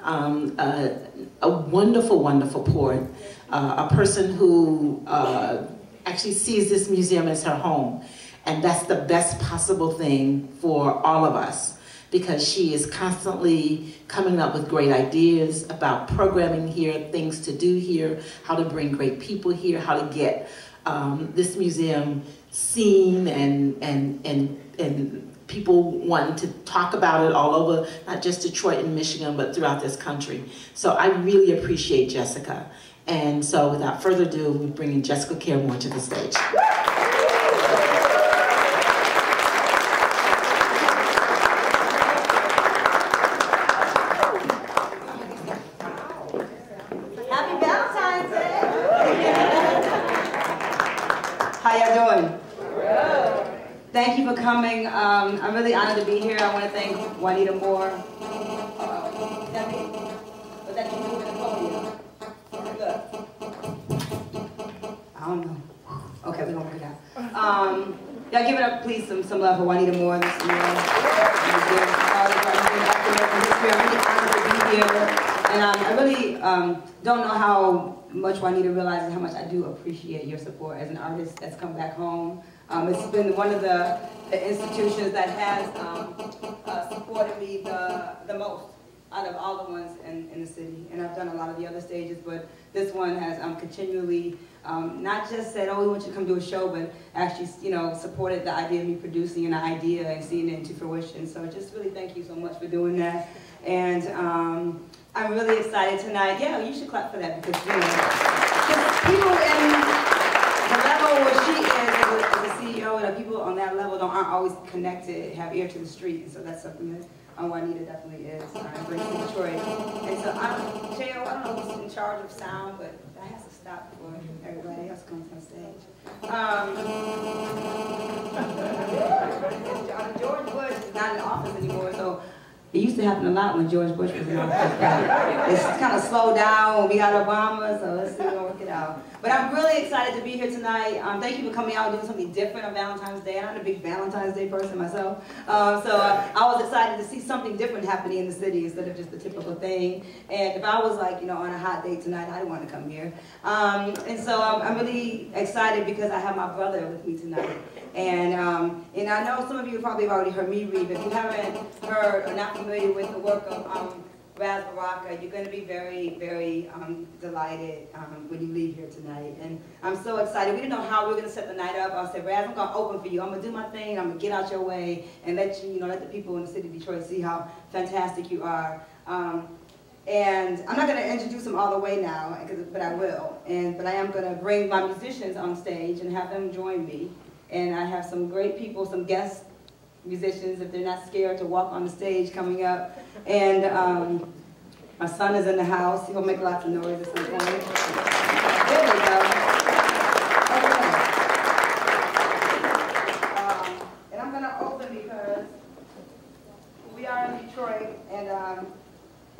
a wonderful, wonderful poet, a person who actually sees this museum as her home. And that's the best possible thing for all of us, because she is constantly coming up with great ideas about programming here, things to do here, how to bring great people here, how to get this museum seen and people wanting to talk about it all over, not just Detroit and Michigan, but throughout this country. So I really appreciate Jessica. And so without further ado, we're bringing Jessica Caremore to the stage. Happy Valentine's Day! How y'all doing? Thank you for coming. I'm really honored to be here. I want to thank Juanita Moore. Is that me? Was that you moving the podium? Look. I don't know. Okay, we're gonna work it out. Y'all give it up, please, some love for Juanita Moore. This year. I'm really honored to be here. And I really don't know how much Juanita realizes how much I do appreciate your support as an artist that's come back home. It's been one of the institutions that has supported me the most out of all the ones in the city. And I've done a lot of the other stages, but this one has continually not just said, oh, we want you to come do a show, but actually, supported the idea of me producing an idea and seeing it into fruition. So just really thank you so much for doing that. And I'm really excited tonight. Yeah, you should clap for that, because people in the level where she is as a CEO, and people on that level aren't always connected, have ear to the street, and so that's something that Juanita definitely is. I bring to Detroit. And so J.O., I don't know who's in charge of sound, but that has to stop before everybody else comes on stage. George Bush is not in office anymore, so it used to happen a lot when George Bush was in office. It's kind of slowed down when we got Obama, so let's see if we can work it out. But I'm really excited to be here tonight. Thank you for coming out and doing something different on Valentine's Day. I'm not a big Valentine's Day person myself. I was excited to see something different happening in the city instead of just the typical thing. And if I was like, on a hot day tonight, I didn't want to come here. And so I'm really excited because I have my brother with me tonight. And I know some of you probably have already heard me read, but if you haven't heard or not familiar with the work of Raz Baraka, you're going to be very, very delighted when you leave here tonight. And I'm so excited. We didn't know how we were going to set the night up. I said, Raz, I'm going to open for you. I'm going to do my thing. I'm going to get out your way and let you, let the people in the city of Detroit see how fantastic you are. And I'm not going to introduce them all the way now, but I will. But I am going to bring my musicians on stage and have them join me. And I have some great people, some guest musicians, if they're not scared to walk on the stage coming up. And my son is in the house. He'll make lots of noise at some point. There we go. Okay. And I'm going to open because we are in Detroit, and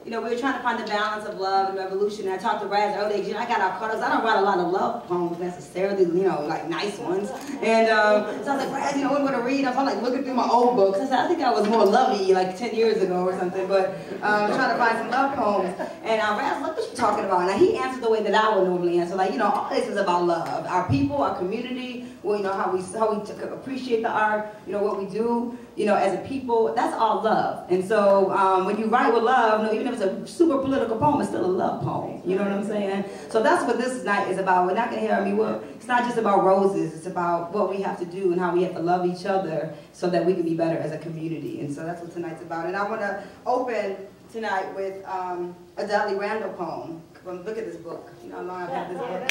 we were trying to find the balance of love and revolution. And I talked to Raz earlier. I got our cutters. I don't write a lot of love poems necessarily, like nice ones. And so I was like, Raz, what am I going to read? I was like looking through my old books. I said, I think I was more lovey like 10 years ago or something, but trying to find some love poems. And Raz, what you talking about? Now he answered the way that I would normally answer. All this is about love. Our people, our community, how we appreciate the art, what we do, as a people, that's all love. And so when you write with love, even if it's a super political poem, it's still a love poem. You know what I'm saying? So that's what this night is about. We're not going to hear it's not just about roses. It's about what we have to do and how we have to love each other so that we can be better as a community. And so that's what tonight's about. And I want to open tonight with a Dudley Randall poem. Look at this book. How long I've had this book.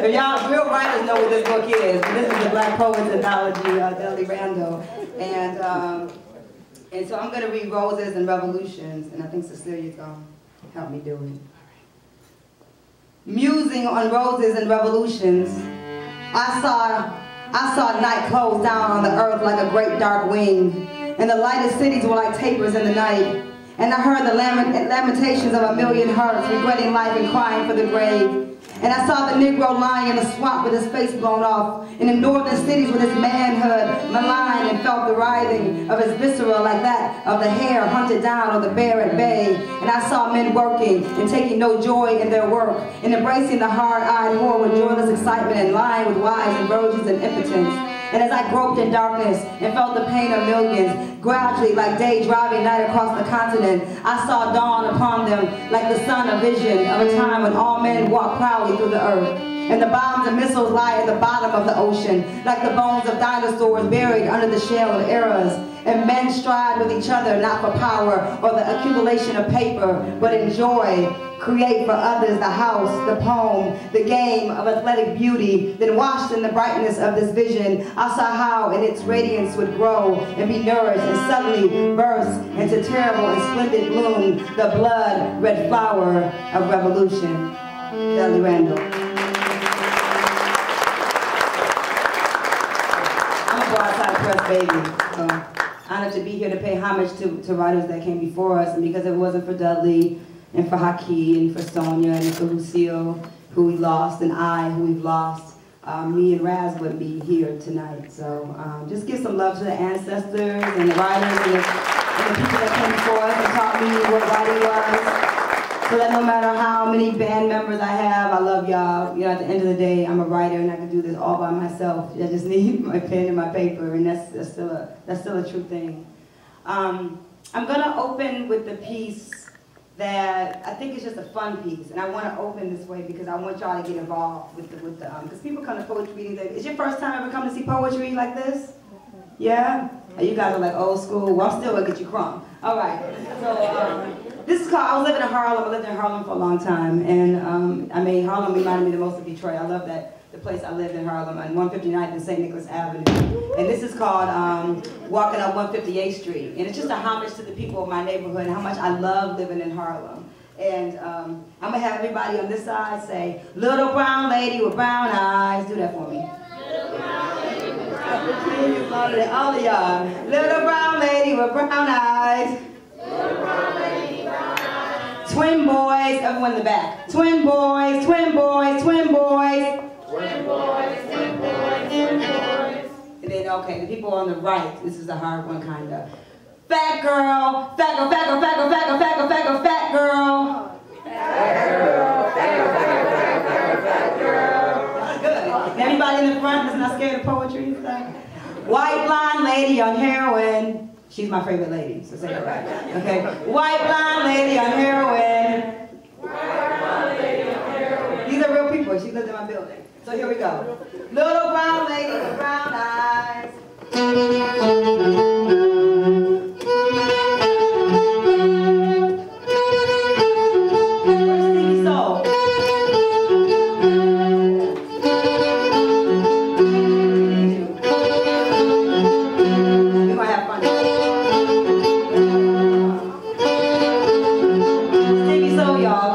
If y'all real writers know what this book is. This is the Black Poets Anthology, Dudley Randall. And so I'm going to read Roses and Revolutions, and I think Cecilia's going to help me do it. Musing on roses and revolutions, I saw night close down on the earth like a great dark wing, and the lighted cities were like tapers in the night. And I heard the lamentations of a million hearts regretting life and crying for the grave. And I saw the Negro lying in a swamp with his face blown off. And in northern cities with his manhood maligned, and felt the writhing of his viscera like that of the hare hunted down on the bear at bay. And I saw men working and taking no joy in their work, and embracing the hard-eyed horror with joyless excitement, and lying with wise inversions and impotence. And as I groped in darkness and felt the pain of millions, gradually, like day driving night across the continent, I saw dawn upon them like the sun, a vision of a time when all men walk proudly through the earth. And the bombs and missiles lie at the bottom of the ocean, like the bones of dinosaurs buried under the shell of eras. And men strive with each other, not for power or the accumulation of paper, but in joy. Create for others the house, the poem, the game of athletic beauty. Then washed in the brightness of this vision, I saw how in its radiance would grow and be nourished and suddenly burst into terrible and splendid bloom, the blood red flower of revolution. Dudley Randall. I'm a broadside press baby, so honored to be here to pay homage to writers that came before us, and because it wasn't for Dudley, and for Haki, and for Sonia, and for Lucille, who we lost, and I, who we've lost, me and Raz wouldn't be here tonight. So just give some love to the ancestors and the writers and the people that came before us and taught me what writing was. So that no matter how many band members I have, I love y'all. You know, at the end of the day, I'm a writer and I can do this all by myself. I just need my pen and my paper, and that's still a true thing. I'm gonna open with the piece that I think is just a fun piece, and I want to open this way because I want y'all to get involved with the because people come to poetry readings. Is your first time ever come to see poetry like this? Yeah? You guys are like old school. Well, I'm still gonna get you crumb. All right. So this is called. I was living in Harlem. I lived in Harlem for a long time, and I mean Harlem reminded me the most of Detroit. I love that. The place I lived in Harlem on 159th and St. Nicholas Avenue. And this is called Walking Up 158th Street. And it's just a homage to the people of my neighborhood and how much I love living in Harlem. And I'm gonna have everybody on this side say, little brown lady with brown eyes. Do that for me. Little brown lady with brown eyes. All of y'all. Little brown lady with brown eyes. Little brown lady with brown eyes. Twin boys, everyone in the back. Twin boys, twin boys, twin boys. Twin boys, twin boys, twin boys. And then, okay, the people on the right, this is a hard one, kind of. Fat girl, fat girl, fat girl, fat girl, fat girl, fat girl, fat girl, fat girl. Fat girl, fat girl, fat girl, fat girl, fat girl. That's good. And everybody in the front that's not scared of poetry and stuff. White blonde lady on heroin. She's my favorite lady, so say it right. Okay. White blonde lady on heroin. White blonde lady on heroin. These are real people. She lives in my building. So here we go. Little brown lady with brown eyes. Where's Stevie Soul? We're gonna have fun. Stevie Soul, y'all.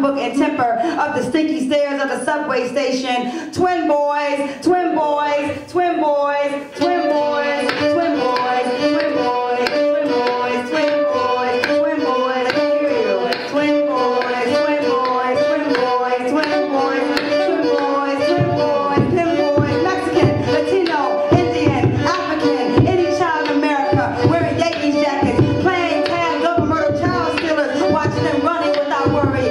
And temper up the stinky stairs of the subway station. Twin boys, twin boys, twin boys, twin boys, twin boys, twin boys, twin boys, twin boys, twin boys. I can hear you. Twin boys, twin boys, twin boys, twin boys, twin boys, twin boys, twin boys. Mexican, Latino, Indian, African, any child in America wearing Yankees jackets, playing tag, double murder child stealers, watching them running without worry.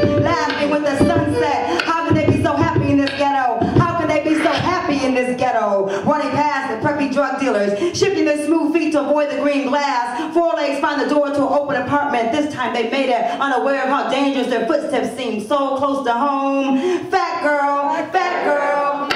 With the sunset, how can they be so happy in this ghetto? How can they be so happy in this ghetto? Running past the preppy drug dealers, shifting their smooth feet to avoid the green glass. Four legs find the door to an open apartment. This time they made it, unaware of how dangerous their footsteps seemed. So close to home. Fat girl, fat girl.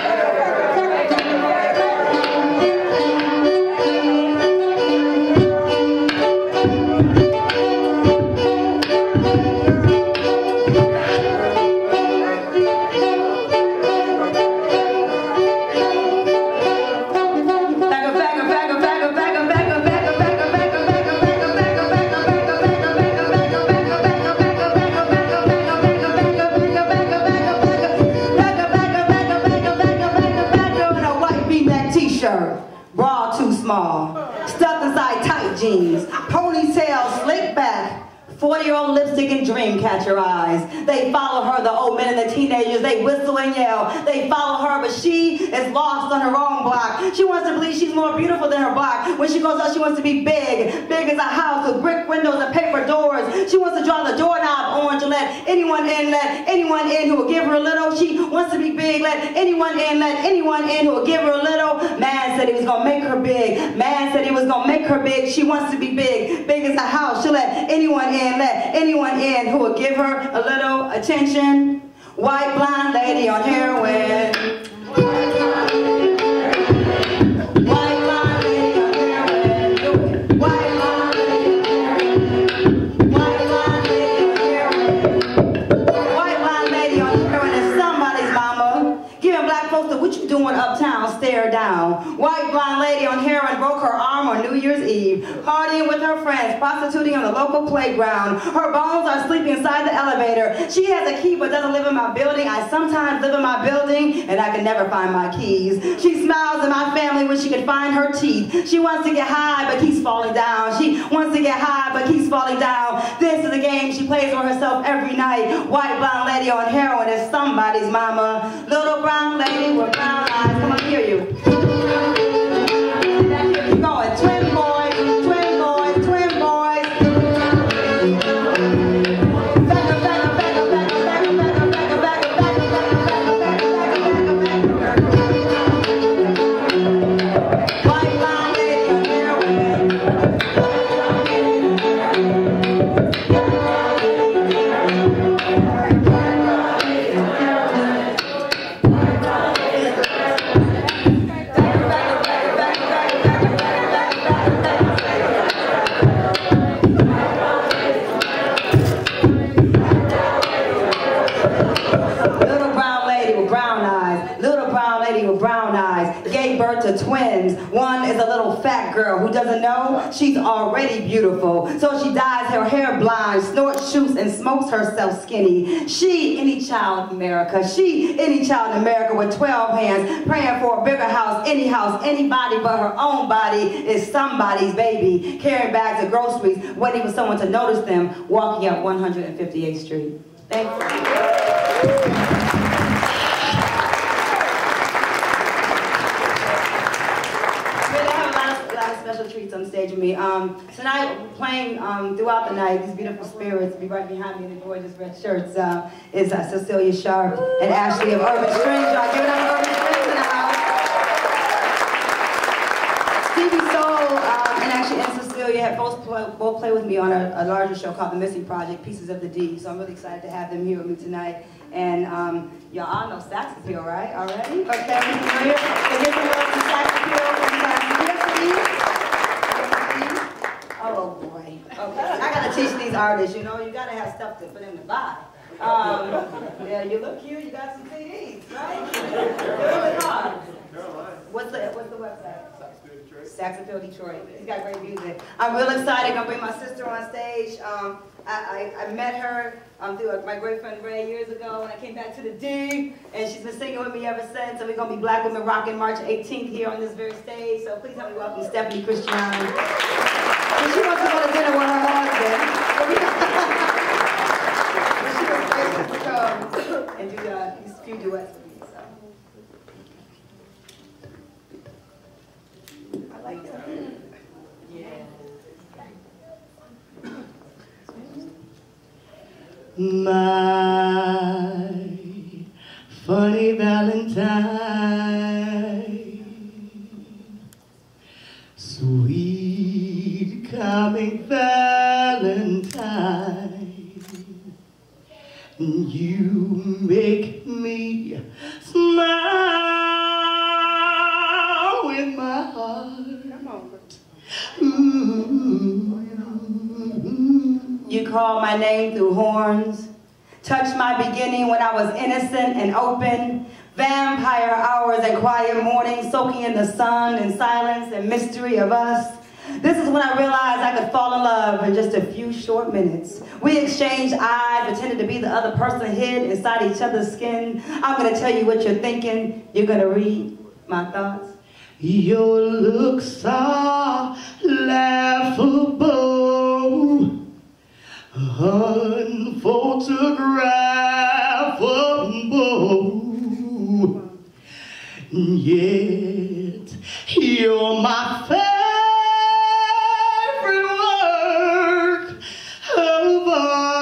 jeans, ponytail slick back, 40-year-old lipstick and dream catcher eyes. They follow her, the old men and the teenagers, they whistle and yell. They follow her, but she is lost on her own block. She wants to believe she's more beautiful than her block. When she goes out, she wants to be big. Big as a house with brick windows and paper doors. She wants to draw the doorknob orange and let anyone in who will give her a little. She wants to be big, let anyone in who will give her a little. Man said he was gonna make her big. Man said he was gonna make her big. She wants to be big. Big as a house. She'll let anyone in who will give her a little attention. White blonde lady on heroin. White blonde lady on heroin. White blonde lady on heroin. White blonde lady on heroin. White blonde lady on heroin is somebody's mama. Giving black folks the what you doing uptown stare down. White blonde lady on heroin broke her arm on New Year's Eve. Partying with her friends, prostituting on the local playground. Her bones are sleeping inside the elevator. She has a key but doesn't live in my building. I sometimes live in my building and I can never find my keys. She smiles at my family when she can find her teeth. She wants to get high but keeps falling down. She wants to get high but keeps falling down. This is a game she plays with herself every night. White blonde lady on heroin is somebody's mama. Little brown lady with brown eyes. Come on, I hear you. Keep going. Twin boys, twin boys, twin boys. White blonde lady on heroin. To twins. One is a little fat girl who doesn't know she's already beautiful. So she dyes her hair blonde, snorts, shoots, and smokes herself skinny. She, any child in America, with 12 hands, praying for a bigger house, anybody but her own body is somebody's baby. Carrying bags of groceries, waiting for someone to notice them, walking up 158th Street. Thank you. Special treats on stage with me. Tonight, playing throughout the night, these beautiful spirits, be right behind me in the gorgeous red shirts, is Cecilia Sharp and Ashley of Urban Strings. Y'all give it up for Urban Strings in the house. Stevie Soul and actually and Cecilia have both played with me on a larger show called The Missing Project, Pieces of the D. So I'm really excited to have them here with me tonight. And y'all all know Sax Appeal, right? Already? Okay, we're here. So give some love to Sax Appeal. Oh boy. Okay. I gotta teach these artists, you know, you gotta have stuff for them to buy. Yeah, you look cute, you got some CDs, right? What's the website? Sax Appeal Detroit. He's got great music. I'm real excited. I'm gonna bring my sister on stage. I met her through my great friend Ray years ago when I came back to the D, and she's been singing with me ever since. And we're gonna be Black Women Rockin' March 18th here on this very stage. So please help me welcome Stephanie Christian. She wants to go to dinner with her husband. But she was gracious to come and do these few duets with me. So I like that. Yeah. My funny Valentine, sweet coming Valentine, you make me smile with my heart. You call my name through horns, touched my beginning when I was innocent and open, vampire hours and quiet mornings, soaking in the sun and silence and mystery of us. This is when I realized I could fall in love in just a few short minutes. We exchanged eyes, pretended to be the other person hid inside each other's skin. I'm gonna tell you what you're thinking. You're gonna read my thoughts. Your looks are laughable, unphotographable, yet you're my favorite work of art.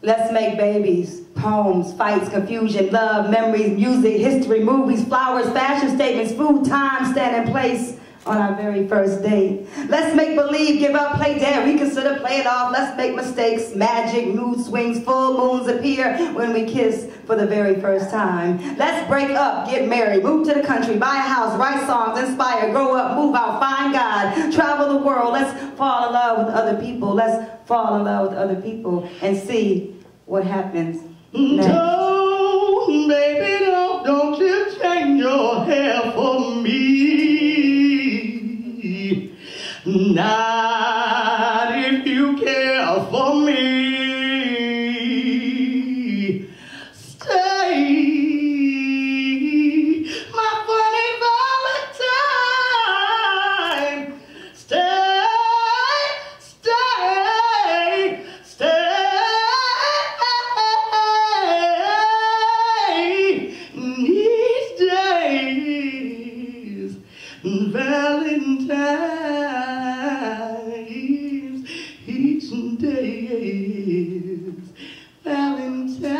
Let's make babies, poems, fights, confusion, love, memories, music, history, movies, flowers, fashion statements, food, time, stand in place on our very first date. Let's make believe, give up, play dead, reconsider, play it off. Let's make mistakes, magic, mood swings, full moons appear when we kiss for the very first time. Let's break up, get married, move to the country, buy a house, write songs, inspire, grow up, move out, find God, travel the world. Let's fall in love with other people. Let's fall in love with other people and see what happens next. Don't, baby, don't you change your hair for me. Not if you care for me. Stay, my funny Valentine. Stay, stay, stay. These days, Valentine's, each day is Valentine's Day.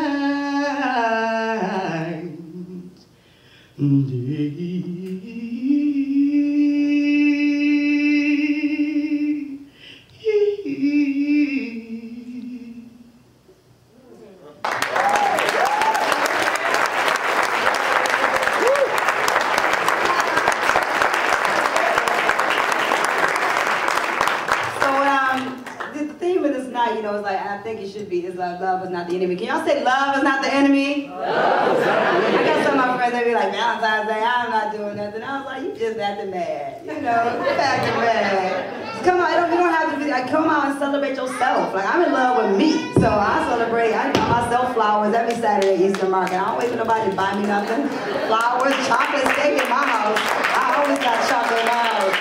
The theme of this night, you know, is like, I think it should be, is like, love is not the enemy. Can y'all say love is not the enemy? Love is not the enemy. I got some of my friends, they be like, Valentine's Day, I'm not doing nothing. I was like, you just acting mad. You know, you're acting mad. Come on, you don't have to be, like, come out and celebrate yourself. Like, I'm in love with me. So I celebrate, I buy myself flowers every Saturday at Easter Market. I don't wait for nobody to buy me nothing. Flowers, chocolate, steak in my house. I always got chocolate in my house.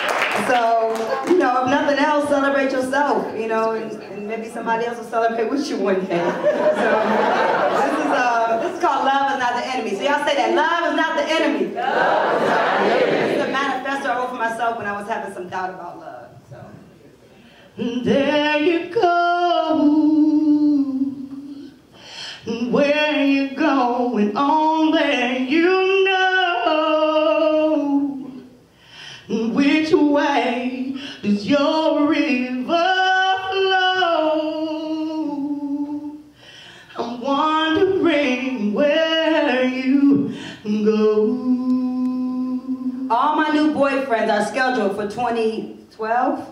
So, you know, if nothing else, celebrate yourself, you know, and maybe somebody else will celebrate with you one day. So, this is called Love is Not the Enemy. So y'all say that, love is not the enemy. Love is not the enemy. This is a manifesto I wrote for myself when I was having some doubt about love. So. There you go. Where you going on there, you know. Which way does your river flow? I'm wondering where you go. All my new boyfriends are scheduled for 2012.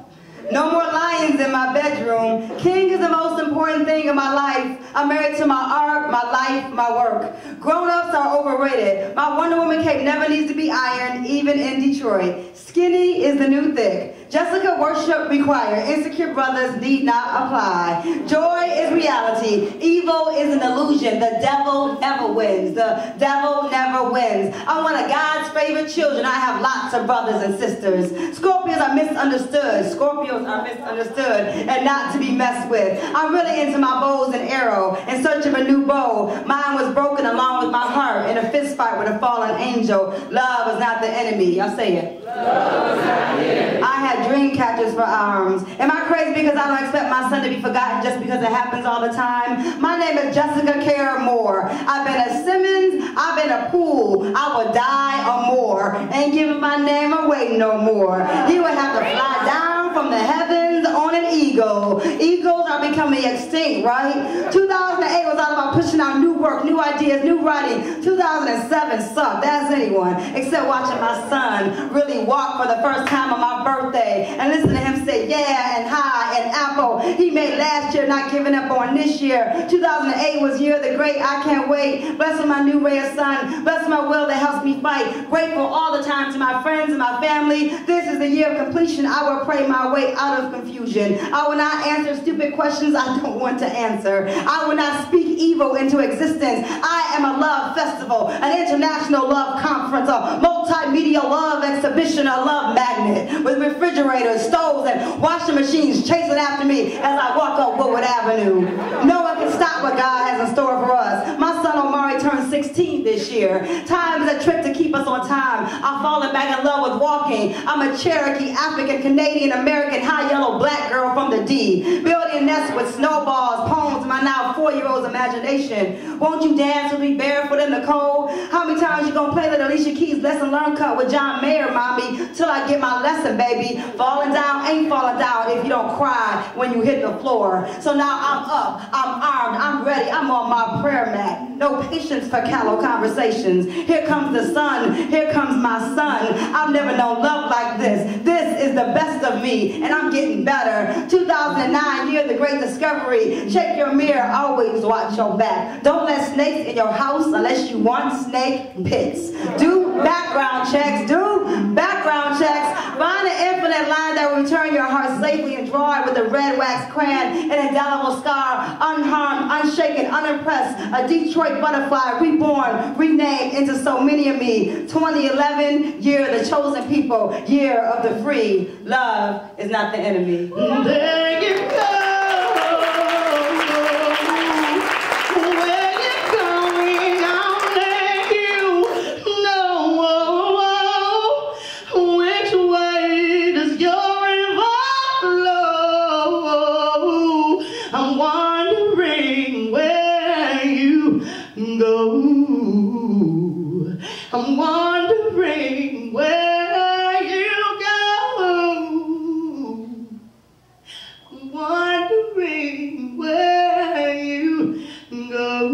No more lions in my bedroom. King is the most important thing in my life. I'm married to my art, my life, my work. Grown-ups are overrated. My Wonder Woman cape never needs to be ironed, even in Detroit. Skinny is the new thick. Jessica worship required. Insecure brothers need not apply. Joy is reality. Evil is an illusion. The devil never wins. The devil never wins. I'm one of God's favorite children. I have lots of brothers and sisters. Scorpios are misunderstood. Scorpios are misunderstood and not to be messed with. I'm really into my bows and arrow in search of a new bow. Mine was broken along with my heart in a fist fight with a fallen angel. Love is not the enemy. Y'all say it. Love is not the enemy. I had dream catchers for arms. Am I crazy because I don't expect my son to be forgotten just because it happens all the time? My name is Jessica Care Moore. I've been a Simmons, I've been a Pool. I would die or more. Ain't giving my name away no more. He would have to fly down from the heavens on an eagle. Eagles are becoming extinct, right? 2008 was all about pushing out new work, new ideas, new writing. 2007 sucked, as anyone, except watching my son really walk for the first time on my birthday and listen to him say yeah and hi and apple. He made last year, not giving up on this year. 2008 was year of the great, I can't wait. Blessing my new ray of sun, blessing my will that helps me fight. Grateful all the time to my friends and my family. This is the year of completion. I will pray my way out of confusion. confusion. I will not answer stupid questions I don't want to answer. I will not speak evil into existence. I am a love festival, an international love conference, a multimedia love exhibition, a love magnet with refrigerators, stoves, and washing machines chasing after me as I walk up Woodward Avenue. No one can stop what God has in store for us. My son Omari turned 16 this year. Time is a trick to keep us on time. I've fallen back in love with walking. I'm a Cherokee, African, Canadian, American, high yellow black girl from the D. Building nests with snowballs, poems, my now 4-year-old's imagination. Won't you dance with me barefoot in the cold? How many times you gonna play that Alicia Keys lesson learn cut with John Mayer, mommy, till I get my lesson, baby? Falling down ain't falling down if you don't cry when you hit the floor. So now I'm up, I'm armed, I'm ready, I'm on my prayer mat. No patience for callow conversations. Here comes the sun, here comes my son. I've never known love like this. This is the best of me, and I'm getting better. 2009, year of the great discovery. Check your mirror, always watch your back. Don't let snakes in your house unless you want snake pits. Do background checks, Find an infinite line that will return your heart safely and draw it with a red wax crayon, an indelible scar, unharmed, unshaken, unimpressed, a Detroit butterfly, reborn, renamed into so many of me. 2011, year of the chosen people, year of the free. Love is not the enemy. There you go. I'm wondering where you go. I'm wondering where you go.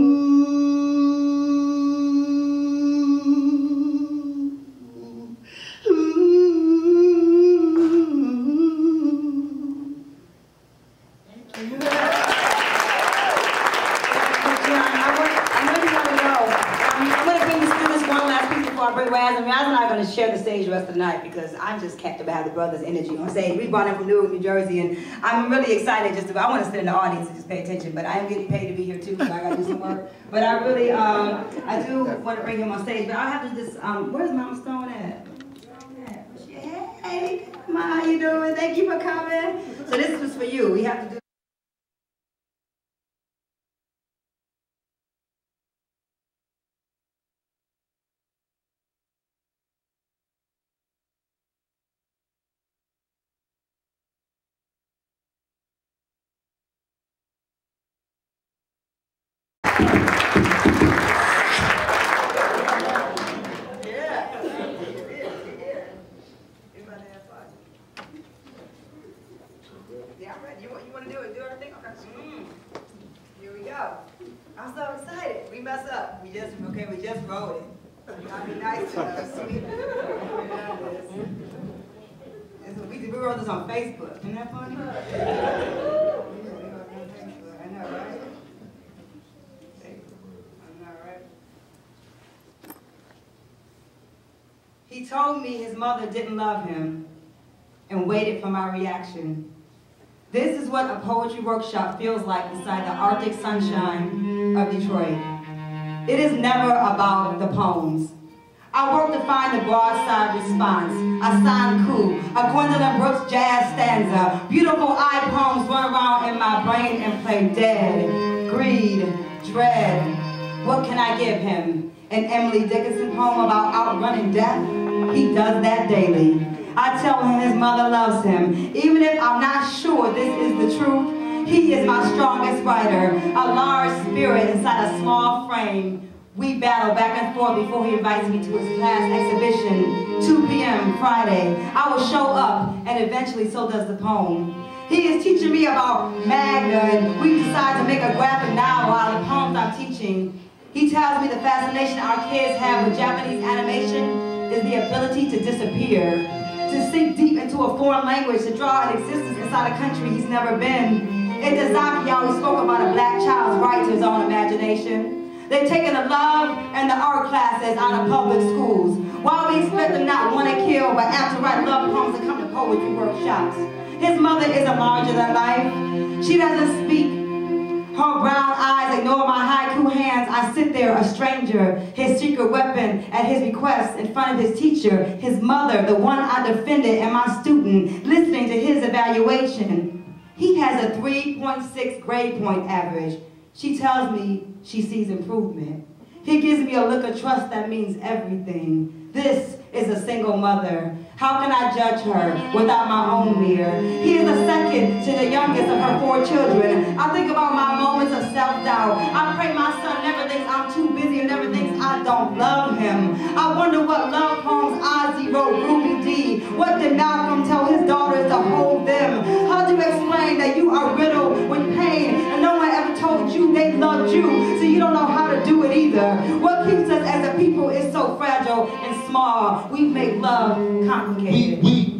Raz and I are going to share the stage the rest of the night because I'm just captivated by the brothers' energy on stage. We brought him from Newark, New Jersey, and I'm really excited just to, I want to sit in the audience and just pay attention, but I am getting paid to be here too, so I got to do some work. But I really, I do want to bring him on stage, but I'll have to just, where's Mama Stone at? Hey, Ma, how you doing? Thank you for coming. So this was for you. We have to do we just wrote it. You gotta be nice to us, sweet. We wrote this on Facebook. Isn't that funny? I know, right? I know, right? He told me his mother didn't love him and waited for my reaction. This is what a poetry workshop feels like inside the Arctic sunshine of Detroit. It is never about the poems. I work to find the broadside response, a sanku, a Gwendolyn Brooks jazz stanza. Beautiful eye poems run around in my brain and play dead, greed, dread. What can I give him? An Emily Dickinson poem about outrunning death? He does that daily. I tell him his mother loves him, even if I'm not sure this is the truth. He is my strongest writer, a large spirit inside a small frame. We battle back and forth before he invites me to his class exhibition, 2 p.m. Friday. I will show up, and eventually so does the poem. He is teaching me about MAAH, and we decide to make a graphic novel out of the poems I'm teaching. He tells me the fascination our kids have with Japanese animation is the ability to disappear, to sink deep into a foreign language, to draw an existence inside a country he's never been. In Dazaki, he always spoke about a black child's right to his own imagination. They've taken the love and the art classes out of public schools. While we expect them not want to kill, but have to write love poems and come to poetry workshops. His mother isn't larger than life. She doesn't speak. Her brown eyes ignore my haiku hands. I sit there, a stranger, his secret weapon at his request in front of his teacher, his mother, the one I defended, and my student, listening to his evaluation. He has a 3.6 grade point average. She tells me she sees improvement. He gives me a look of trust that means everything. This is a single mother. How can I judge her without my own mirror? He is the second to the youngest of her 4 children. I think about my moments of self-doubt. I pray my son never thinks I'm too busy and never thinks I don't love him. I wonder what love poems Ozzy wrote, Ruby D. What did Malcolm tell his daughters to hold them? How do you explain that you are riddled with pain and no one ever told you they loved you, so you don't know how to do it either? What keeps us as a people is so fragile and small. We've made love complicated. We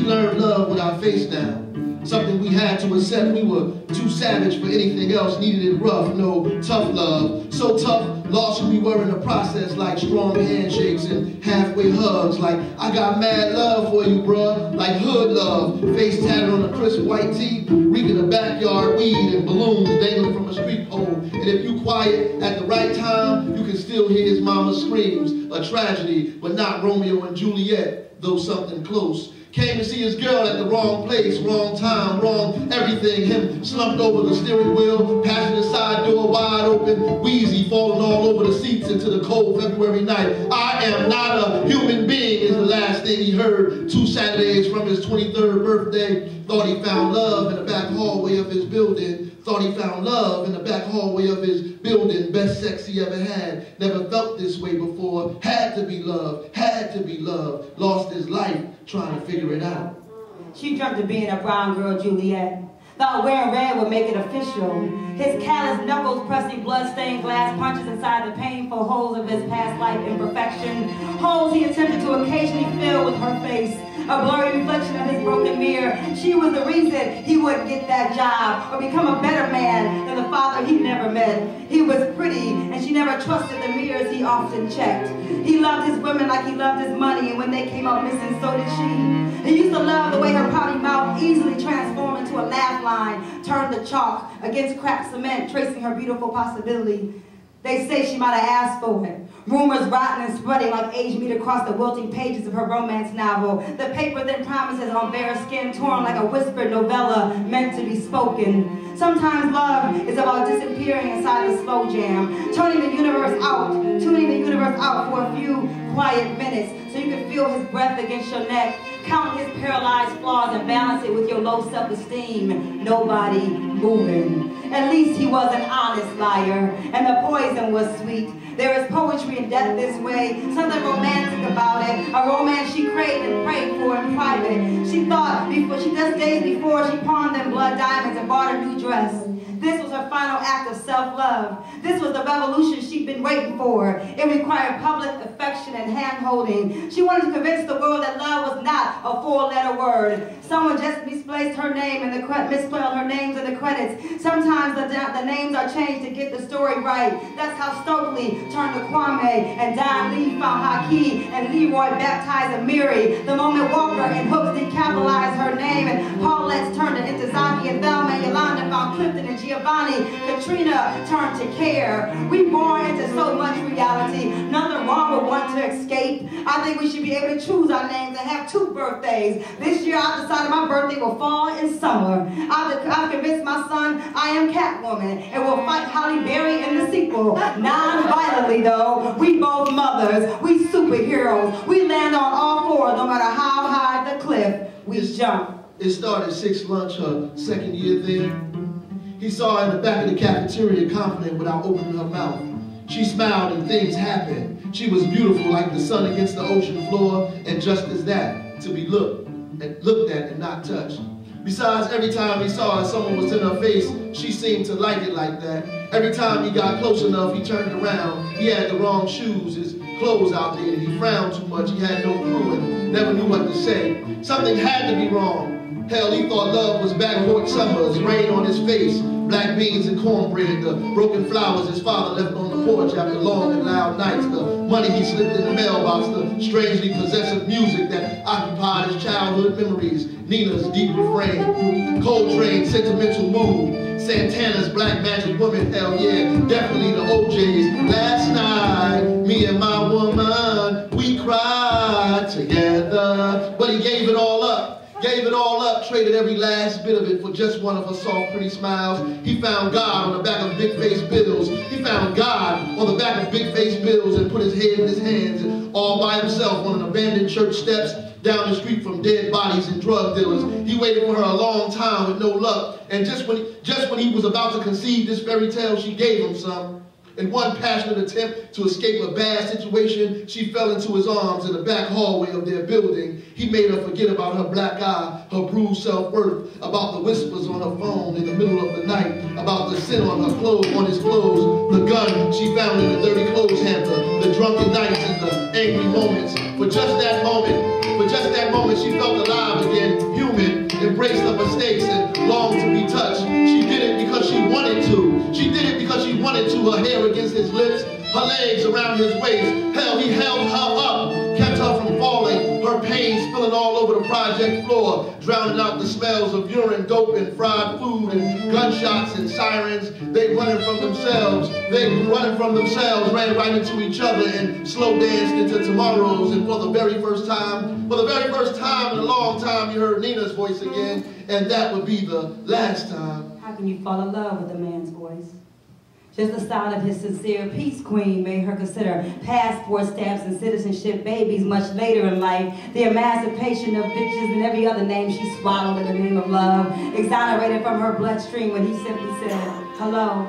learned love with our face down. Something we had to accept. We were too savage for anything else. Needed it rough, no tough love. So tough, lost who we were in the process, like strong handshakes and halfway hugs. Like, I got mad love for you, bruh. Like hood love. Face tatted on a crisp white tee, reeking of backyard weed and balloons dangling from a street pole. And if you quiet at the right time, you can still hear his mama's screams. A tragedy, but not Romeo and Juliet, though something close. Came to see his girl at the wrong place, wrong time, wrong everything. Him slumped over the steering wheel, passenger side door wide open, wheezy falling all over the seats into the cold February night. I am not a human being is the last thing he heard. 2 Saturdays from his 23rd birthday. Thought he found love in the back hallway of his building. Thought he found love in the back hallway of his building. Best sex he ever had. Never felt this way before. Had to be loved. Had to be loved. Lost his life trying to figure it out. She dreamt of being a brown girl, Juliet. Thought wearing red would make it official. His callous knuckles pressing blood-stained glass punches inside the painful holes of his past life imperfection. Holes he attempted to occasionally fill with her face. A blurry reflection of his broken mirror. She was the reason he wouldn't get that job or become a better man than the father he'd never met. He was pretty, and she never trusted the mirrors he often checked. He loved his women like he loved his money, and when they came up missing, so did she. He used to love the way her pouty mouth easily transformed into a laugh line, turned to chalk against cracked cement, tracing her beautiful possibility. They say she might have asked for it. Rumors rotten and spreading like age meat across the wilting pages of her romance novel. The paper then promises on bare skin, torn like a whispered novella meant to be spoken. Sometimes love is about disappearing inside the slow jam, tuning the universe out for a few quiet minutes so you can feel his breath against your neck, count his paralyzed flaws and balance it with your low self-esteem. Nobody moving. At least he was an honest liar, and the poison was sweet. There is poetry in death this way, something romantic about it, a romance she craved and prayed for in private. She thought, just days before, she pawned them blood diamonds and bought a new dress. This was her final act of self-love. This was the revolution she'd been waiting for. It required public affection and hand-holding. She wanted to convince the world that love was not a 4-letter word. Someone just misplaced her name in misspelled her names in the credits. Sometimes the names are changed to get the story right. That's how Stokely turned to Kwame, and Don Lee found Haki, and Leroy baptized Amiri. The moment Walker and Hooks decapitalized her name, and Paulette's turned to Intezaki, and Thelma and Yolanda found Clifton and Giovanni. Katrina turned to Care. We born into so much reality. Nothing wrong with wanting to escape. I think we should be able to choose our names and have 2 birthdays. This year I decided my birthday will fall in summer. I've convinced my son I am Catwoman and will fight Halle Berry in the sequel. Non-violently though. We both mothers. We superheroes. We land on all 4 no matter how high the cliff we jump. It started 6 months, her second year there. He saw her in the back of the cafeteria, confident without opening her mouth. She smiled and things happened. She was beautiful like the sun against the ocean floor, and just as that, to be looked at and not touched. Besides, every time he saw her, someone was in her face, she seemed to like it like that. Every time he got close enough, he turned around. He had the wrong shoes, his clothes outdated. He frowned too much, he had no clue and never knew what to say. Something had to be wrong. Hell, he thought love was backport summers, rain on his face, black beans and cornbread, the broken flowers his father left on the porch after long and loud nights, the money he slipped in the mailbox, the strangely possessive music that occupied his childhood memories. Nina's deep refrain, Coltrane's sentimental mood, Santana's Black Magic Woman, hell yeah, definitely the OJ's. Last night, me and my woman, we cried together. But he gave it all up. Gave it all up, traded every last bit of it for just one of her soft, pretty smiles. He found God on the back of big face bills. He found God on the back of big face bills and put his head in his hands, and all by himself on an abandoned church steps down the street from dead bodies and drug dealers. He waited for her a long time with no luck, and just when he was about to conceive this fairy tale, she gave him some. In one passionate attempt to escape a bad situation, she fell into his arms in the back hallway of their building. He made her forget about her black eye, her bruised self-worth, about the whispers on her phone in the middle of the night, about the sin on her clothes, on his clothes, the gun she found in the dirty clothes hamper, the drunken nights and the angry moments. For just that moment, she felt alive again, human, embraced her mistakes and longed to be touched. She did it because she wanted to. She did it because she wanted to. Her hair against his lips, her legs around his waist. Hell, he held her up, kept her from falling, her pain spilling all over the project floor, drowning out the smells of urine, dope, and fried food, and gunshots and sirens. They running from themselves, ran right into each other and slow danced into tomorrows. And for the very first time in a long time, you heard Nina's voice again, and that would be the last time. How can you fall in love with a man's voice? Just the sound of his sincere peace queen made her consider passport stamps and citizenship babies much later in life, the emancipation of bitches and every other name she swallowed in the name of love, exonerated from her bloodstream when he simply said, hello.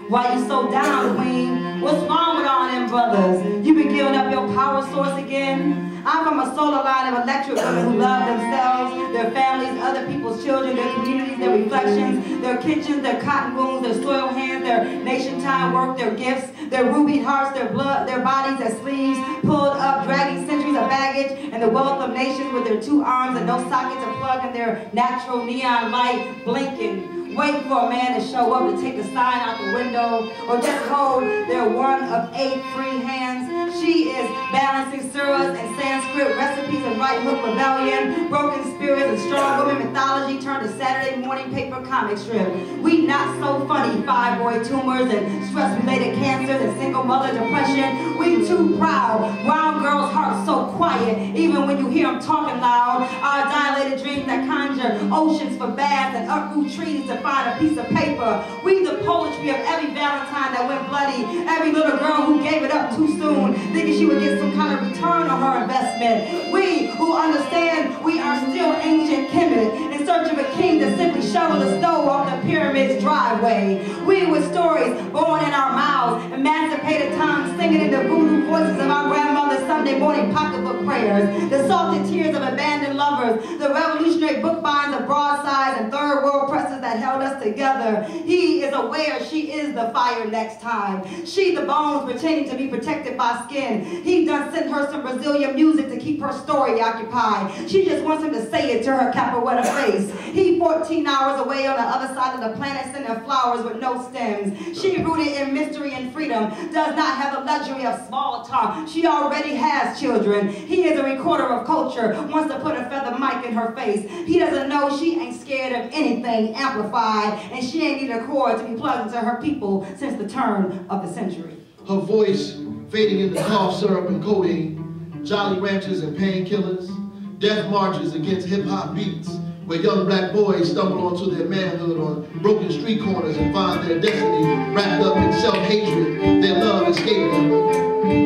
Why you so down, queen? What's wrong with all them brothers? You been giving up your power source again? I'm from a solar line of electric women who love themselves, their families, other people's children, their communities, their reflections, their kitchens, their cotton wounds, their soiled hands, their nation time work, their gifts, their ruby hearts, their blood, their bodies, their sleeves, pulled up, dragging centuries of baggage, and the wealth of nations with their two arms and no socket to plug in their natural neon light, blinking. Waiting for a man to show up to take the sign out the window, or just hold their one of 8 free hands. She is balancing surahs and Sanskrit recipes and right hook rebellion, broken spirits and strong women mythology turned to Saturday morning paper comic strip. We not so funny, fibroid tumors and stress-related cancers and single mother depression. We too proud, brown girls' hearts so quiet, even when you hear them talking loud. Our dilated dreams that conjure oceans for baths and uproot trees to find a piece of paper. We the poetry of every Valentine that went bloody, every little girl who gave it up too soon, thinking she would get some kind of return on her investment. We who understand we are still ancient Kemet, in search of a king to simply shovel the snow off the pyramid's driveway. We with stories born in our mouths, emancipated tongues, singing in the voodoo voices of our grandmother's Sunday morning pocketbook prayers, the salted tears of abandoned lovers, the revolutionary book binds of broadsides and third world presses that held us together. He is aware she is the fire next time. She the bones pretending to be protected by skin. He done sent her some Brazilian music to keep her story occupied. She just wants him to say it to her capoeira face. He 14 hours away on the other side of the planet sending flowers with no stems. She rooted in mystery and freedom, does not have the luxury of small talk. She already has children. He is a recorder of culture, wants to put a feather mic in her face. He doesn't know she ain't scared of anything amplified, and she ain't need a cord to be plugged into her people since the turn of the century. Her voice fading into cough syrup and codeine, Jolly Ranchers and painkillers, death marches against hip-hop beats, where young black boys stumble onto their manhood on broken street corners and find their destiny wrapped up in self-hatred. Their love escaped them.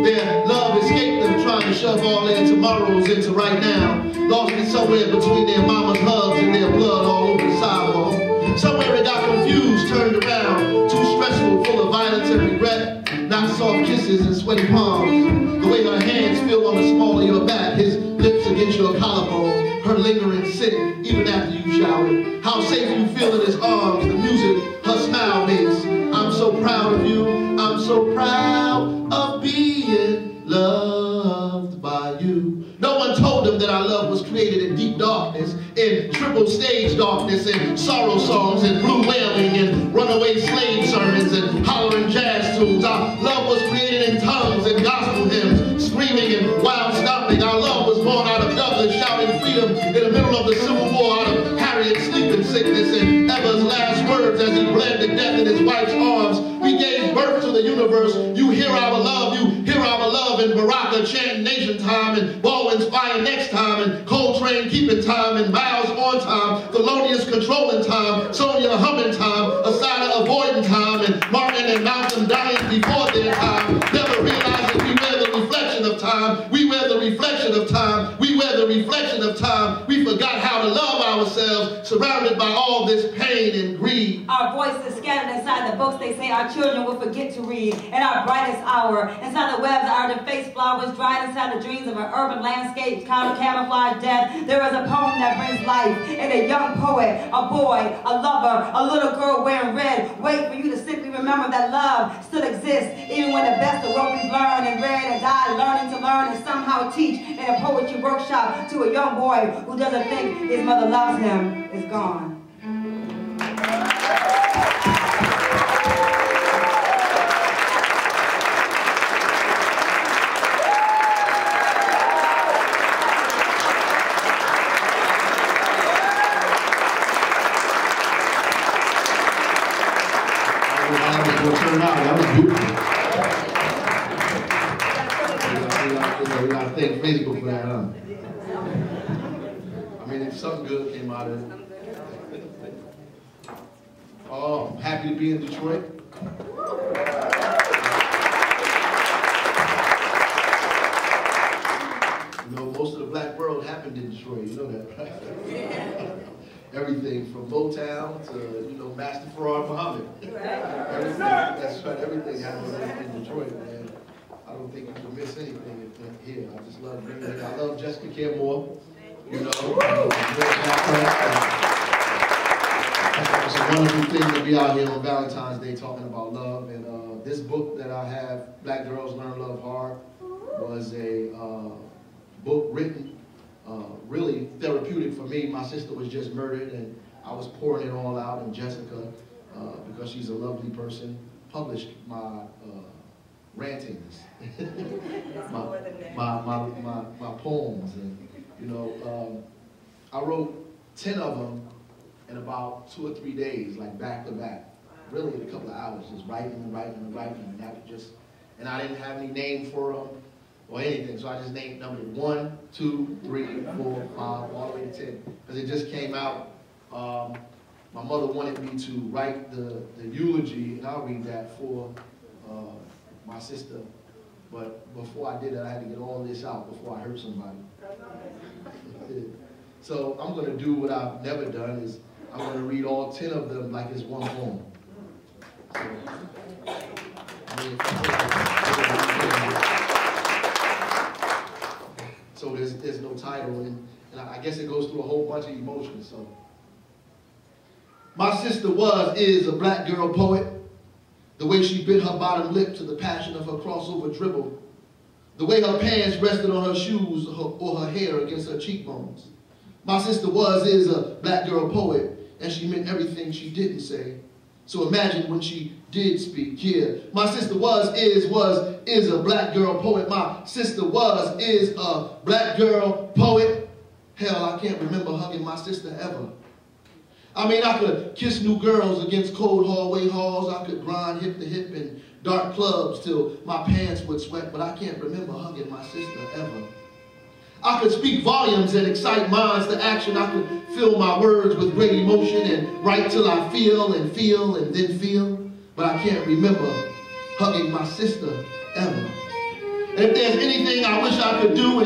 Their love escaped them, trying to shove all their tomorrows into right now, lost it somewhere between their mama's hugs and their blood all over the sidewalk. Somewhere it got confused, turned around, too stressful, full of violence and regret, not soft kisses and sweaty palms, the way her hands feel on the small of your back, his lips against your collarbone, her lingering scent even after you showered, how safe you feel in his arms, the music her smile makes. I'm so proud of you, I'm so proud of being loved by you. No one told them that our love was created in deep darkness, in triple stage darkness, and sorrow songs, and blue wailing, and runaway slave sermons, and hollering jazz tunes. Our love was created in tongues and gospel hymns, screaming and wild stomping. Our love was born out of Douglas shouting freedom in the middle of the Civil War, out of in his wife's arms. We gave birth to the universe. You hear our love. You hear our love in Baraka chanting nation time, and Baldwin's fire next time, and Coltrane keeping time, and Miles on time, Thelonious controlling time, Sonia humming time, Asada avoiding time, and Martin and Malcolm dying before their time, never realizing we wear the reflection of time. We wear the reflection of time. We wear the reflection of time. We forgot how to love ourselves, surrounded by all this pain and greed. Our voices scattered inside the books they say our children will forget to read. In our brightest hour, inside the webs our defaced flowers dried inside the dreams of an urban landscape, camouflage death. There is a poem that brings life in a young poet, a boy, a lover, a little girl wearing red. Wait for you to simply remember that love still exists, even when the best of what we've learned and read and died learning to learn and somehow teach in a poetry workshop to a young boy who doesn't think his mother loves him is gone. That was beautiful. We gotta thank Facebook for that, huh? I mean, if something good came out of it. Oh, I'm happy to be in Detroit. You know, most of the black world happened in Detroit. You know that, right? Everything from Motown to, you know, Master Farrar Muhammad. Everything, that's right, everything happened in Detroit, man. I don't think you can miss anything here. I just love bringing it. I love Jessica Campbell, you know. It's a wonderful thing to be out here on Valentine's Day talking about love. And this book that I have, Black Girls Learn Love Hard, was a book written really therapeutic for me. My sister was just murdered, and I was pouring it all out, and Jessica, because she's a lovely person, published my rantings, my poems, and you know, I wrote 10 of them in about 2 or 3 days, like back to back, really in a couple of hours, just writing and writing and writing, and that was just, and I didn't have any name for them or anything, so I just named number 1, 2, 3, 4, 5, all the way to 10, because it just came out. My mother wanted me to write the eulogy, and I'll read that for my sister, but before I did it, I had to get all this out before I hurt somebody. So I'm going to do what I've never done, is I'm going to read all 10 of them like it's one poem. So there's no title, and I guess it goes through a whole bunch of emotions. So, my sister is a black girl poet. The way she bit her bottom lip to the passion of her crossover dribble. The way her pants rested on her shoes or her hair against her cheekbones. My sister is a black girl poet, and she meant everything she didn't say. So imagine when she did speak. Yeah, my sister is a black girl poet. My sister is a black girl poet. Hell, I can't remember hugging my sister ever. I mean, I could kiss new girls against cold hallway halls. I could grind hip to hip in dark clubs till my pants would sweat, but I can't remember hugging my sister ever. I could speak volumes and excite minds to action. I could fill my words with great emotion and write till I feel and then feel, but I can't remember hugging my sister ever. And if there's anything I wish I could do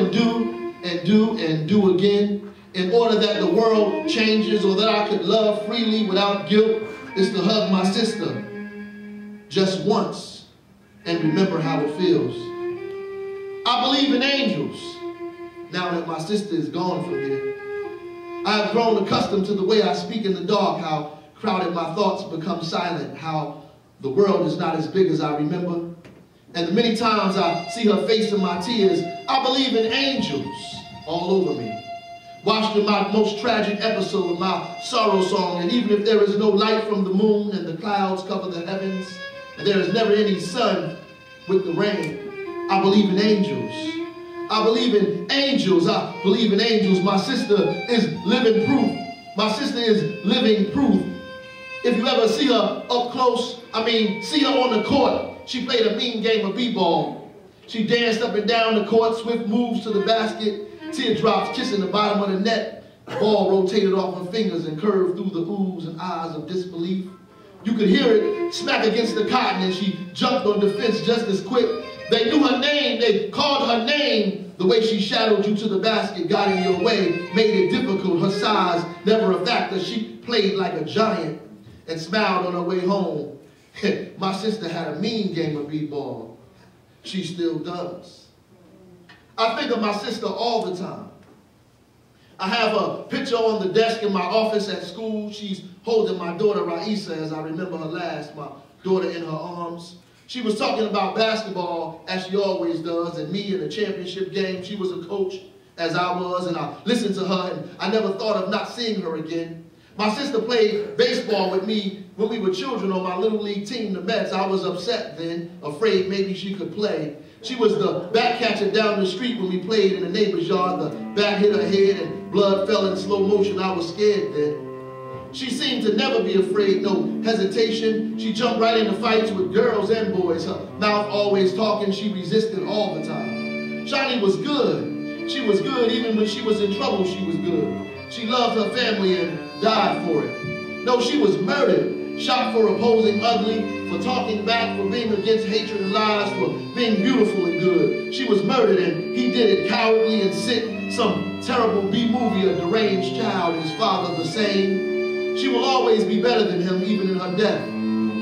again, in order that the world changes or that I could love freely without guilt, is to hug my sister just once and remember how it feels. I believe in angels now that my sister is gone from here. I have grown accustomed to the way I speak in the dark, how crowded my thoughts become silent, how the world is not as big as I remember. And the many times I see her face in my tears, I believe in angels all over me. Watched in my most tragic episode, my sorrow song, and even if there is no light from the moon and the clouds cover the heavens, and there is never any sun with the rain, I believe in angels. I believe in angels. I believe in angels. My sister is living proof. My sister is living proof. If you ever see her up close, see her on the court, she played a mean game of b-ball. She danced up and down the court, swift moves to the basket, teardrops kissing the bottom of the net. The ball rotated off her fingers and curved through the oohs and ahs of disbelief. You could hear it smack against the cotton, and she jumped on defense just as quick. They knew her name, they called her name. The way she shadowed you to the basket, got in your way, made it difficult. Her size, never a factor. She played like a giant and smiled on her way home. My sister had a mean game of b-ball. She still does. I think of my sister all the time. I have a picture on the desk in my office at school. She's holding my daughter Raisa, as I remember her last, my daughter in her arms. She was talking about basketball, as she always does, and me in the championship game. She was a coach, as I was, and I listened to her, and I never thought of not seeing her again. My sister played baseball with me when we were children on my little league team, the Mets. I was upset then, afraid maybe she could play. She was the bat catcher down the street when we played in the neighbor's yard. The bat hit her head and blood fell in slow motion. I was scared then. She seemed to never be afraid, no hesitation. She jumped right into fights with girls and boys. Her mouth always talking, she resisted all the time. Shani was good. She was good even when she was in trouble, she was good. She loved her family and died for it. No, she was murdered, shot for opposing ugly, for talking back, for being against hatred and lies, for being beautiful and good. She was murdered and he did it cowardly and sick. Some terrible B-movie, a deranged child, his father the same. She will always be better than him, even in her death.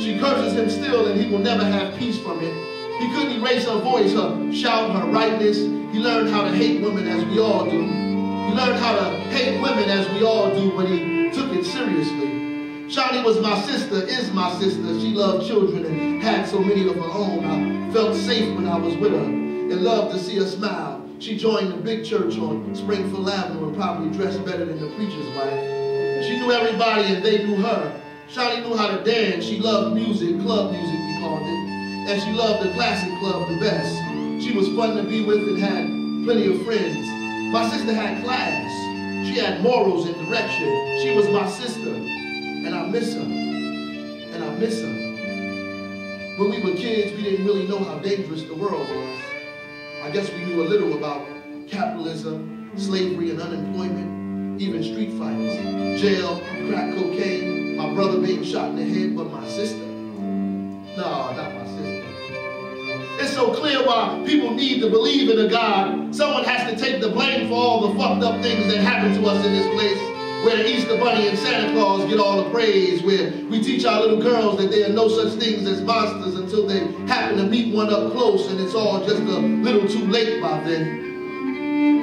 She curses him still, and he will never have peace from it. He couldn't erase her voice, her shout, her rightness. He learned how to hate women as we all do. He learned how to hate women as we all do, but he took it seriously. Shani was my sister, is my sister. She loved children and had so many of her own. I felt safe when I was with her and loved to see her smile. She joined the big church on Springfield Avenue and probably dressed better than the preacher's wife. She knew everybody and they knew her. Shani knew how to dance. She loved music, club music we called it. And she loved the classic club the best. She was fun to be with and had plenty of friends. My sister had class. She had morals and direction. She was my sister. And I miss her. And I miss her. When we were kids, we didn't really know how dangerous the world was. I guess we knew a little about capitalism, slavery and unemployment, even street fights, jail, crack cocaine, my brother being shot in the head, but my sister? No, not my sister. It's so clear why people need to believe in a God. Someone has to take the blame for all the fucked up things that happen to us in this place, where the Easter Bunny and Santa Claus get all the praise, where we teach our little girls that there are no such things as monsters until they happen to meet one up close, and it's all just a little too late by then.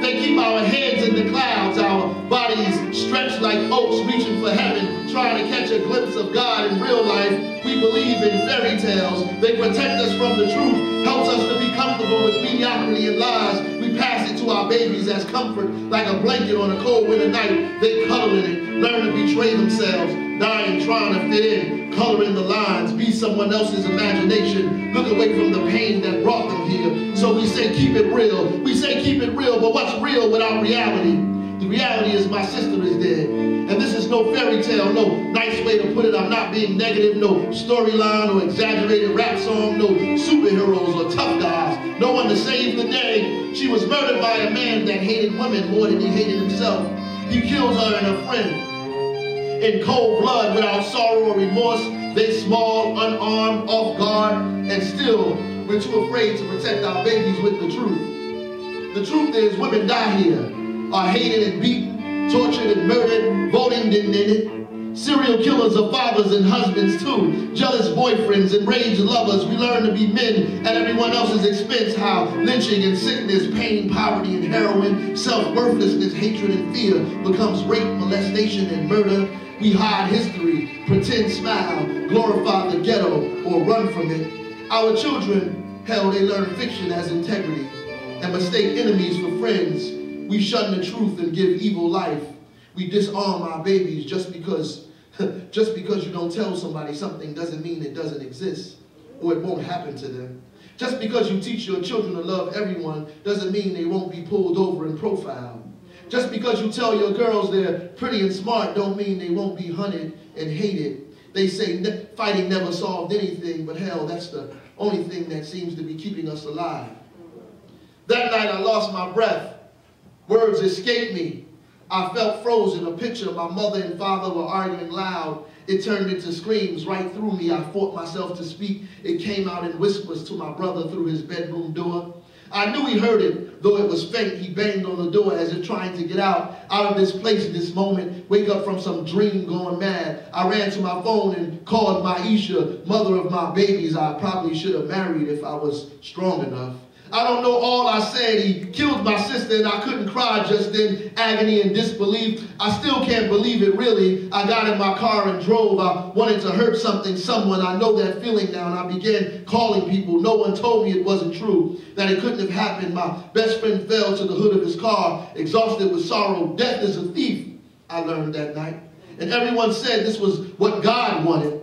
They keep our heads in the clouds, our bodies stretched like oaks reaching for heaven, trying to catch a glimpse of God in real life. We believe in fairy tales. They protect us from the truth, helps us to be comfortable with mediocrity and lies. We pass it to our babies as comfort, like a blanket on a cold winter night. They cuddle in it, learn to betray themselves, dying trying to fit in, coloring the lines, be someone else's imagination, look away from the pain that brought them here. So we say keep it real. We say keep it real, but what's real without reality? The reality is my sister is dead. And this is no fairy tale, no nice way to put it. I'm not being negative, no storyline or exaggerated rap song, no superheroes or tough guys, no one to save the day. She was murdered by a man that hated women more than he hated himself. He killed her and her friend in cold blood without sorrow or remorse. They small, unarmed, off guard, and still we're too afraid to protect our babies with the truth. The truth is women die here, are hated and beaten, tortured and murdered, voting didn't end it. Serial killers are fathers and husbands too, jealous boyfriends, enraged lovers. We learn to be men at everyone else's expense. How lynching and sickness, pain, poverty and heroin, self-worthlessness, hatred and fear becomes rape, molestation and murder. We hide history, pretend smile, glorify the ghetto or run from it. Our children, hell, they learn fiction as integrity and mistake enemies for friends. We shun the truth and give evil life. We disarm our babies just because you don't tell somebody something doesn't mean it doesn't exist or it won't happen to them. Just because you teach your children to love everyone doesn't mean they won't be pulled over and profiled. Just because you tell your girls they're pretty and smart don't mean they won't be hunted and hated. They say fighting never solved anything, but hell, that's the only thing that seems to be keeping us alive. That night I lost my breath. Words escaped me. I felt frozen. A picture of my mother and father were arguing loud. It turned into screams right through me. I fought myself to speak. It came out in whispers to my brother through his bedroom door. I knew he heard it, though it was faint. He banged on the door as if trying to get out of this place in this moment, wake up from some dream gone mad. I ran to my phone and called MAAH, mother of my babies. I probably should have married if I was strong enough. I don't know all I said. He killed my sister and I couldn't cry just then. Agony and disbelief. I still can't believe it, really. I got in my car and drove. I wanted to hurt someone. I know that feeling now, and I began calling people. No one told me it wasn't true, that it couldn't have happened. My best friend fell to the hood of his car, exhausted with sorrow. Death is a thief, I learned that night. And everyone said this was what God wanted.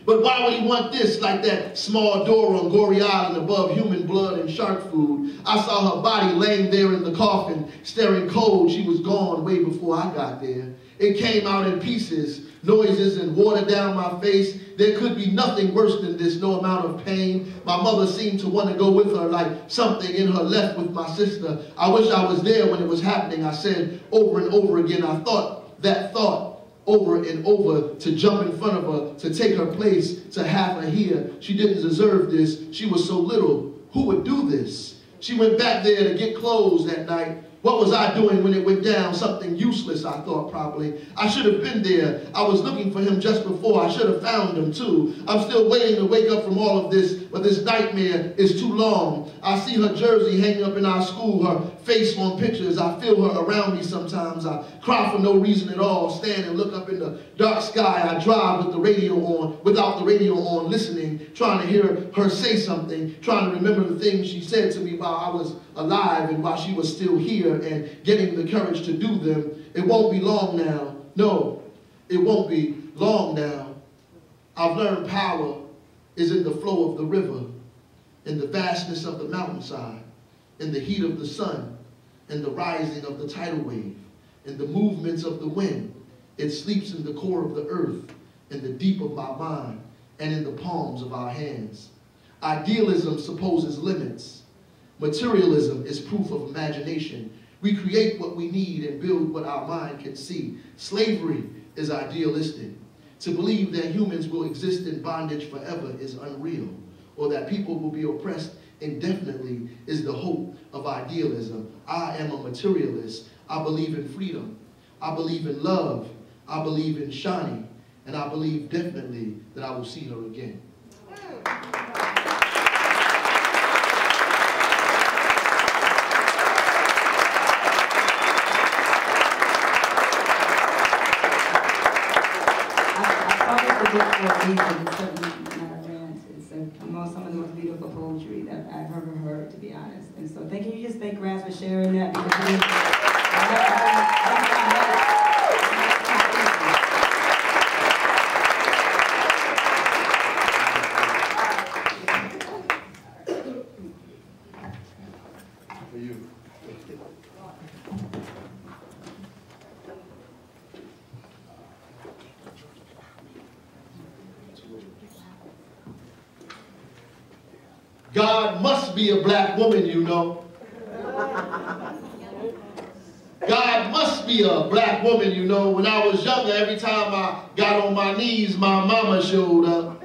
But why would he want this, like that small door on Gory Island above human blood and shark food? I saw her body laying there in the coffin, staring cold. She was gone way before I got there. It came out in pieces, noises and water down my face. There could be nothing worse than this, no amount of pain. My mother seemed to want to go with her, like something in her left with my sister. I wish I was there when it was happening, I said over and over again. I thought that thought over and over, to jump in front of her, to take her place, to have her here. She didn't deserve this. She was so little. Who would do this? She went back there to get clothes that night. What was I doing when it went down? Something useless, I thought probably. I should have been there. I was looking for him just before. I should have found him too. I'm still waiting to wake up from all of this, but this nightmare is too long. I see her jersey hanging up in our school, her face on pictures. I feel her around me sometimes. I cry for no reason at all. Stand and look up in the dark sky. I drive with the radio on, without the radio on, listening, trying to hear her say something, trying to remember the things she said to me while I was alive and while she was still here, and getting the courage to do them. It won't be long now. No, it won't be long now. I've learned power is in the flow of the river, in the vastness of the mountainside, in the heat of the sun, in the rising of the tidal wave, in the movements of the wind. It sleeps in the core of the earth, in the deep of my mind, and in the palms of our hands. Idealism supposes limits. Materialism is proof of imagination. We create what we need and build what our mind can see. Slavery is idealistic. To believe that humans will exist in bondage forever is unreal, or that people will be oppressed indefinitely is the hope of idealism. I am a materialist. I believe in freedom. I believe in love. I believe in Shani. And I believe definitely that I will see her again. It's among some of the most beautiful poetry that I've ever heard, to be honest. And so thank you. Just thank Raz for sharing that, because For you. God must be a black woman, you know. God must be a black woman, you know. When I was younger, every time I got on my knees, my mama showed up.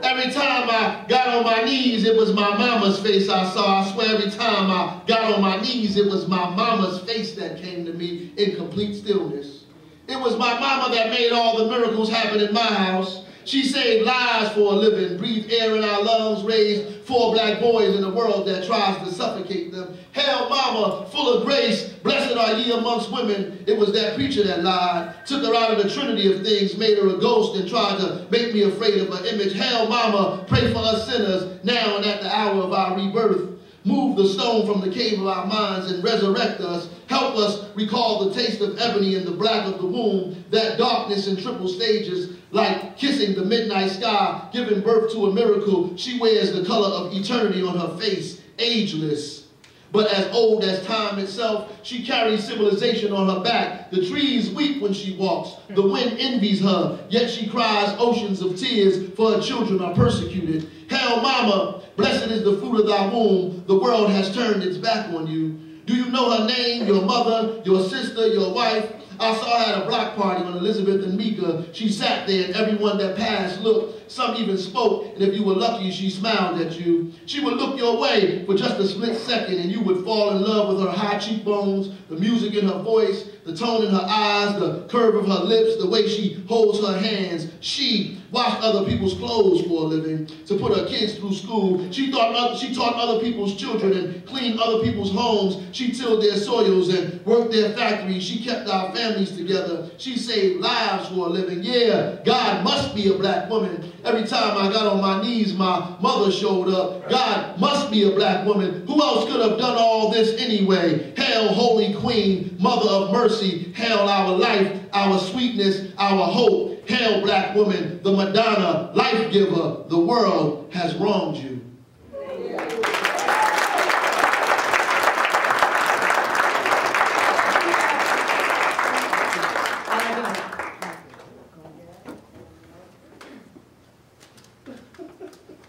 Every time I got on my knees, it was my mama's face I saw. I swear every time I got on my knees, it was my mama's face that came to me in complete stillness. It was my mama that made all the miracles happen in my house. She saved lives for a living, breathed air in our lungs, raised 4 black boys in a world that tries to suffocate them. Hail Mama, full of grace, blessed are ye amongst women. It was that preacher that lied, took her out of the trinity of things, made her a ghost and tried to make me afraid of her image. Hail Mama, pray for us sinners, now and at the hour of our rebirth. Move the stone from the cave of our minds and resurrect us. Help us recall the taste of ebony in the black of the womb, that darkness in triple stages, like kissing the midnight sky, giving birth to a miracle. She wears the color of eternity on her face, ageless. But as old as time itself, she carries civilization on her back. The trees weep when she walks. The wind envies her, yet she cries oceans of tears, for her children are persecuted. Hail, mama, blessed is the fruit of thy womb. The world has turned its back on you. Do you know her name, your mother, your sister, your wife? I saw her at a block party on Elizabeth and Mika. She sat there and everyone that passed looked. Some even spoke, and if you were lucky, she smiled at you. She would look your way for just a split second, and you would fall in love with her high cheekbones, the music in her voice, the tone in her eyes, the curve of her lips, the way she holds her hands. She washed other people's clothes for a living to put her kids through school. She taught other people's children and cleaned other people's homes. She tilled their soils and worked their factories. She kept our families together. She saved lives for a living. Yeah, God must be a black woman. Every time I got on my knees, my mother showed up. God must be a black woman. Who else could have done all this anyway? Hail, Holy Queen, Mother of Mercy. Hail our life, our sweetness, our hope. Hail, black woman, the Madonna, life giver. The world has wronged you.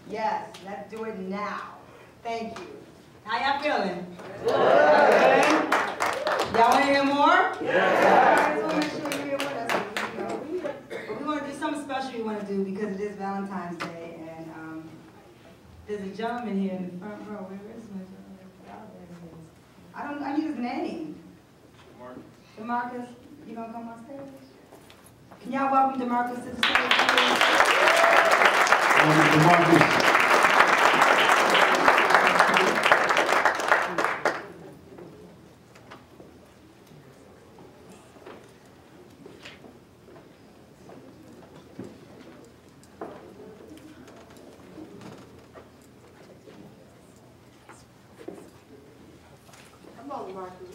Yes, let's do it now. Thank you. How y'all feeling? Y'all want to hear more? Yeah. I just want to make sure you're here with us. But we want to do something special we want to do because it is Valentine's Day, and there's a gentleman here in the front row. Where is my gentleman? I need his name. Marcus. DeMarcus, you gonna come on stage? Can y'all welcome DeMarcus to the stage, please? DeMarcus.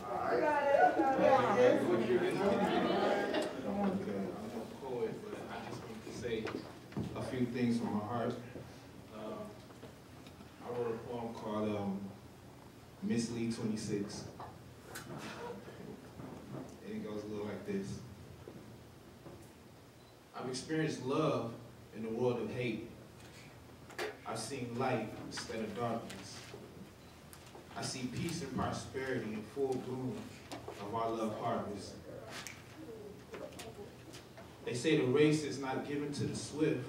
I got it. I'm a poet, but I just want to say a few things from my heart. I wrote a poem called Miss Lee 26. And it goes a little like this. I've experienced love in the world of hate. I've seen light instead of darkness. I see peace and prosperity in full bloom of our love harvest. They say the race is not given to the swift,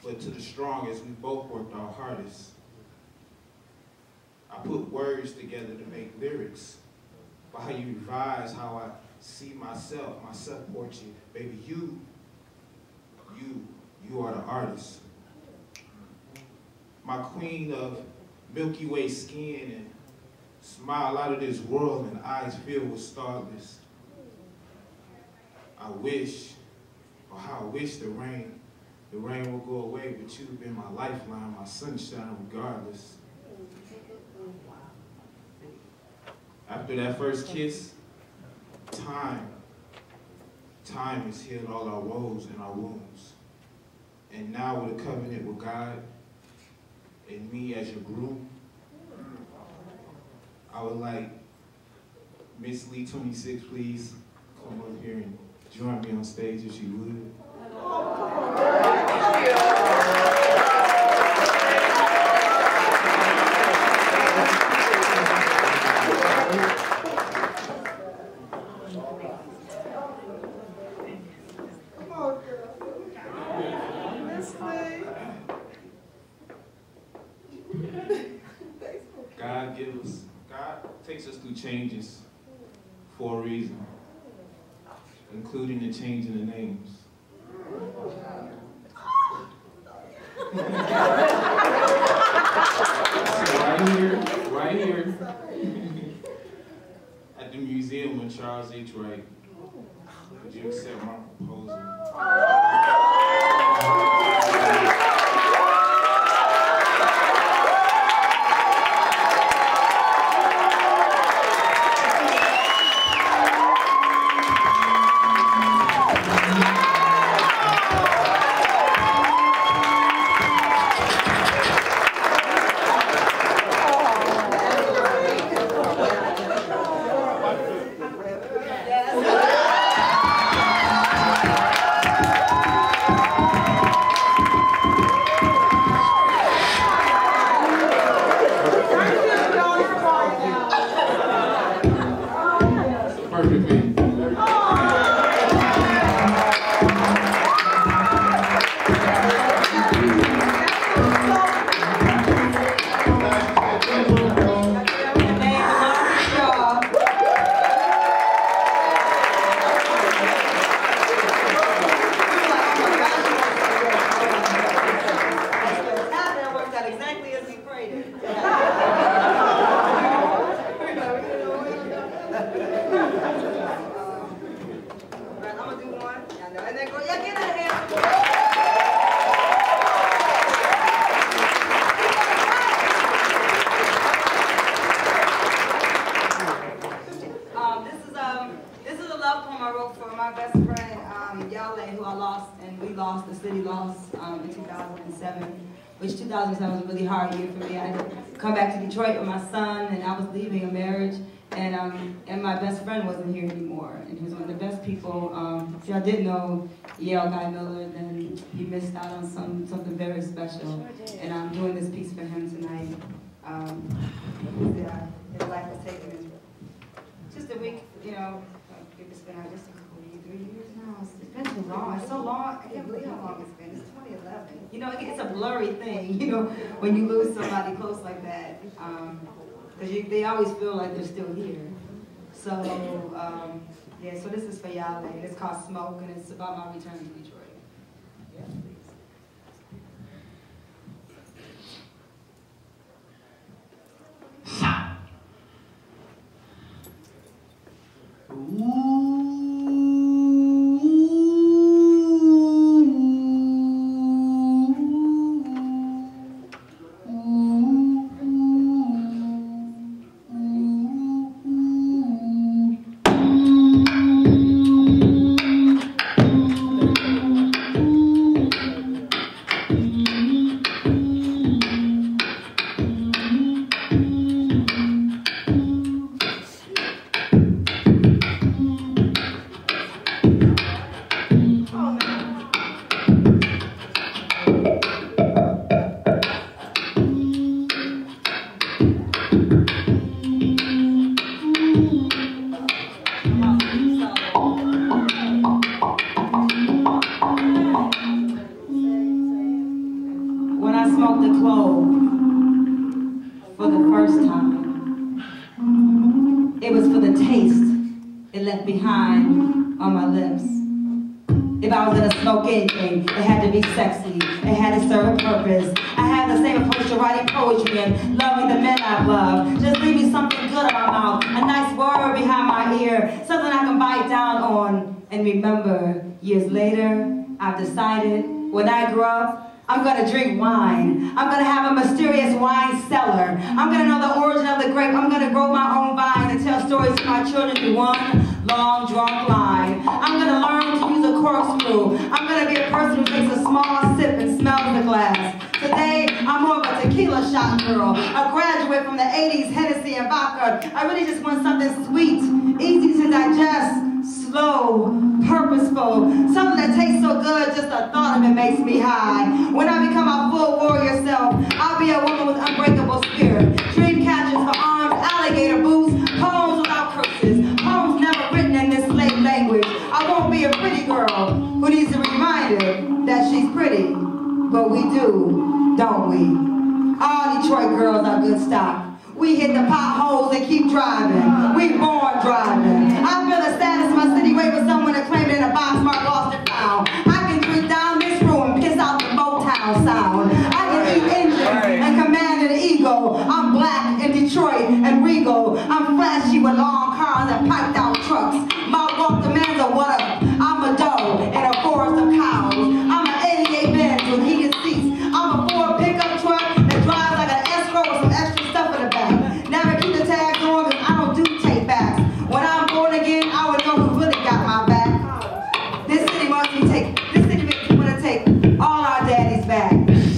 but to the strong, as we both worked our hardest. I put words together to make lyrics by how you revise how I see myself, my self-portrait. Baby, you are the artist. My queen of Milky Way skin and smile out of this world and eyes filled with starless. I wish, or how I wish the rain will go away, but you've been my lifeline, my sunshine regardless. After that first kiss, time has healed all our woes and our wounds. And now with a covenant with God, and me as your groom, I would like Miss Lee 26, please come over here and join me on stage if she would. God takes us through changes for a reason, including the change in the names. So right here, at the museum when Charles H. Wright, would you accept my proposal? city lost in 2007, which 2007 was a really hard year for me. I had to come back to Detroit with my son, and I was leaving a marriage, and my best friend wasn't here anymore, and he was one of the best people. If y'all didn't know Yale Guy Miller, then he missed out on something very special, and I'm doing this piece for him tonight. His life was taken just a week, you know. It's been out just a couple of 3 years now. It's been too long. It's so long. I can't believe how long it's been. It's 2011. You know, it's a blurry thing, you know, when you lose somebody close like that. Because they always feel like they're still here. So, yeah, so this is for y'all. It's called Smoke, and it's about my return to Detroit. Yeah, please. Behind on my lips. If I was gonna smoke anything, it had to be sexy. It had to serve a purpose. I had the same approach to writing poetry and loving the men I love. Just leave me something good in my mouth, a nice word behind my ear, something I can bite down on and remember. Years later, I've decided when I grow up, I'm gonna drink wine. I'm gonna have a mysterious wine cellar. I'm gonna know the origin of the grape. I'm gonna grow my own vine and tell stories to my children through one long drunk line. I'm gonna learn to use a corkscrew. I'm gonna be a person who takes a small sip and smells the glass. Today, I'm more of a tequila shot girl, a graduate from the 80s Hennessy and vodka. I really just want something sweet, easy to digest, slow, purposeful, something that tastes so good, just the thought of it makes me high. When I become my full warrior self, I'll be a woman with unbreakable spirit, dream catchers for arms, alligator boots, poems without curses, poems never written in this slave language. I won't be a pretty girl who needs to be reminded that she's pretty, but we do, don't we? All Detroit girls are good stock. We hit the potholes and keep driving. We born driving. I feel the status of my city wait for someone to claim it in a box marked lost and found. I can drink down this room and piss out the Motown sound. I can eat engines and command an ego. I'm black in Detroit and regal. I'm flashy with long cars and piped out trucks. My walk demands a what up. I'm a doe in a forest of cows. I'm an 88 Benz with heated seats. I'm a Ford pickup truck that drives like an escrow with some extra stuff in the back. Never keep the tags on because I don't do take backs. When I'm born again, I would know who really got my back. This city makes me want to take all our daddies back.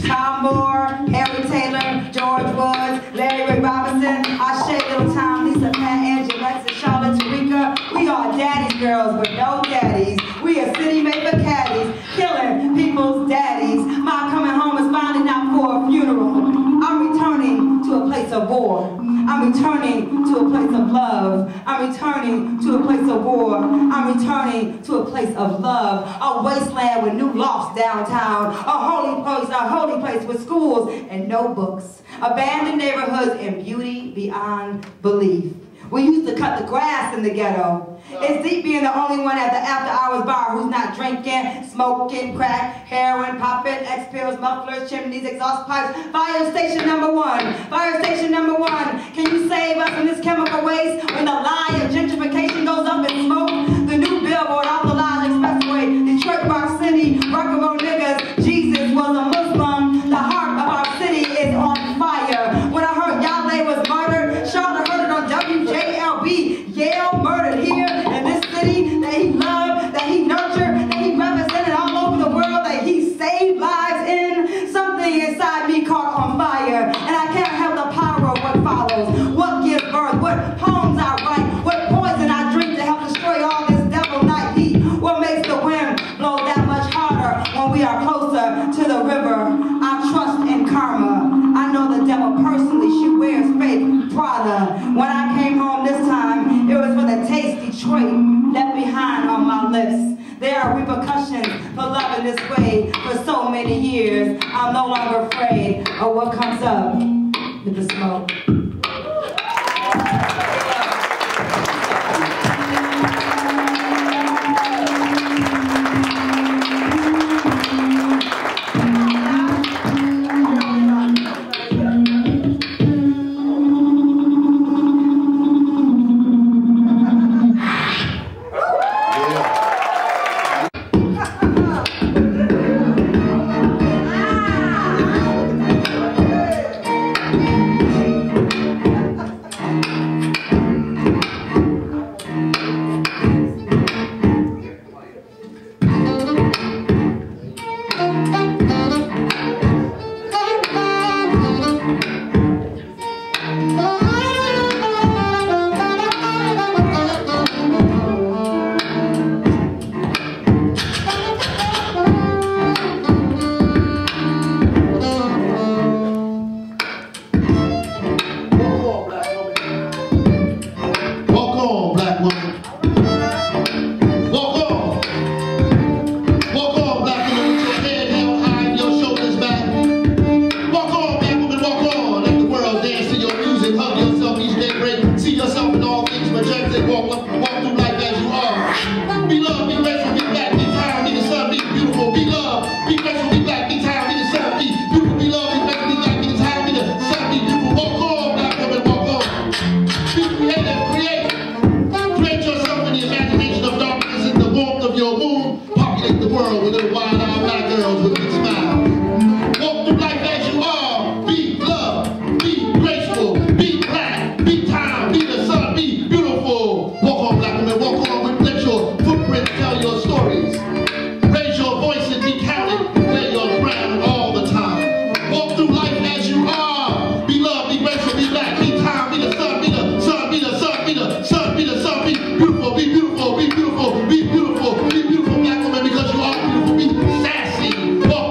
Tom Moore, Harry Taylor, George Woods, Larry Ray Robinson, Ashe Little Tom, Lisa Pat, Angie, Alexis, Charlotte, Tarika. We are daddy's girls with no daddies. We are city made for caddies, killing people's daddies. My coming home is finally not for a funeral. I'm returning to a place of war. I'm returning to a place of love. I'm returning to a place of war. I'm returning to a place of love. A wasteland with new lofts downtown. A holy place with schools and no books. Abandoned neighborhoods and beauty beyond belief. We used to cut the grass in the ghetto. It's deep being the only one at the after-hours bar who's not drinking, smoking, crack, heroin, popping, X-pills, mufflers, chimneys, exhaust pipes. Fire station number one. Fire station number one. Can you save us from this chemical waste when the lie of gentrification goes up in smoke? The new billboard off the Lodge Expressway. Detroit, Rock City, Rockable niggas. Jesus was a Muslim. The heart of our city is on fire. When I heard Yale was murdered, Charlotte heard it on WJLB. Yale murdered here in this city that he loved, that he nurtured, that he represented all over the world, that he saved. when we are closer to the river. I trust in karma. I know the devil personally. She wears fake Prada. When I came home this time, it was for the taste Detroit left behind on my lips. There are repercussions for loving this way for so many years. I'm no longer afraid of what comes up with the smoke. Be beautiful, black woman, because you are beautiful. Be sassy.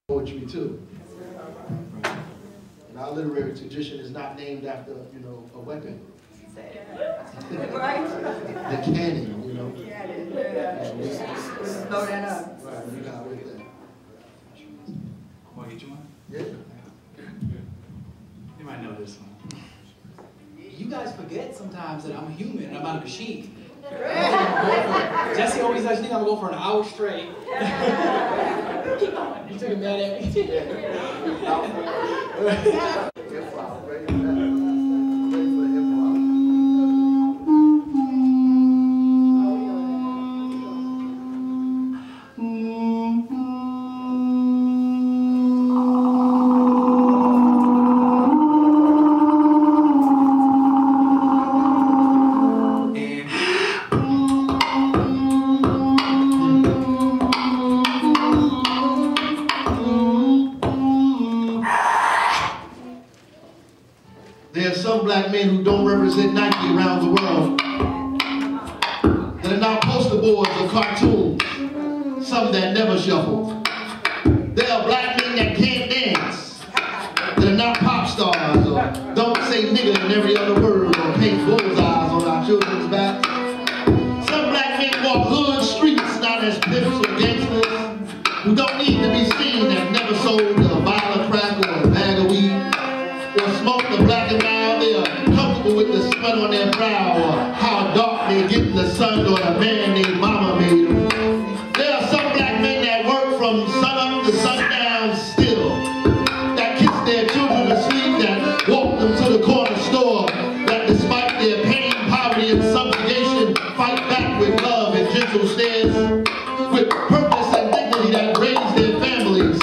poetry too. And our literary tradition is not named after, you know, a weapon. Right? The cannon, you know. Slow that up. Right, you got with that. Want to get you one? Yeah. You might know this one. You guys forget sometimes that I'm human and I'm not a machine. Jesse always says, I'm gonna go for an hour straight. Keep going. You took it mad at me. There are some black men who don't represent Nike around the world, that are not poster boards or cartoons, some that never shuffle. There are black men that can't dance, that are not pop stars, or don't say nigga in every other word, or paint bullseyes on our children's backs. Some black men walk hood streets, not as pimps or gangsters, who don't need to be seen, that never sold a vial of crack or a bag of weed, or smoke the black and mild. They are comfortable with the sweat on their brow, or how dark they get in the sun, or the man their mama made them. There are some black men that work from sunup to sundown still, that kiss their children to sleep, that walk them to the corner store, that despite their pain, poverty, and subjugation, fight back with love and gentle stares, with purpose and dignity that raise their families.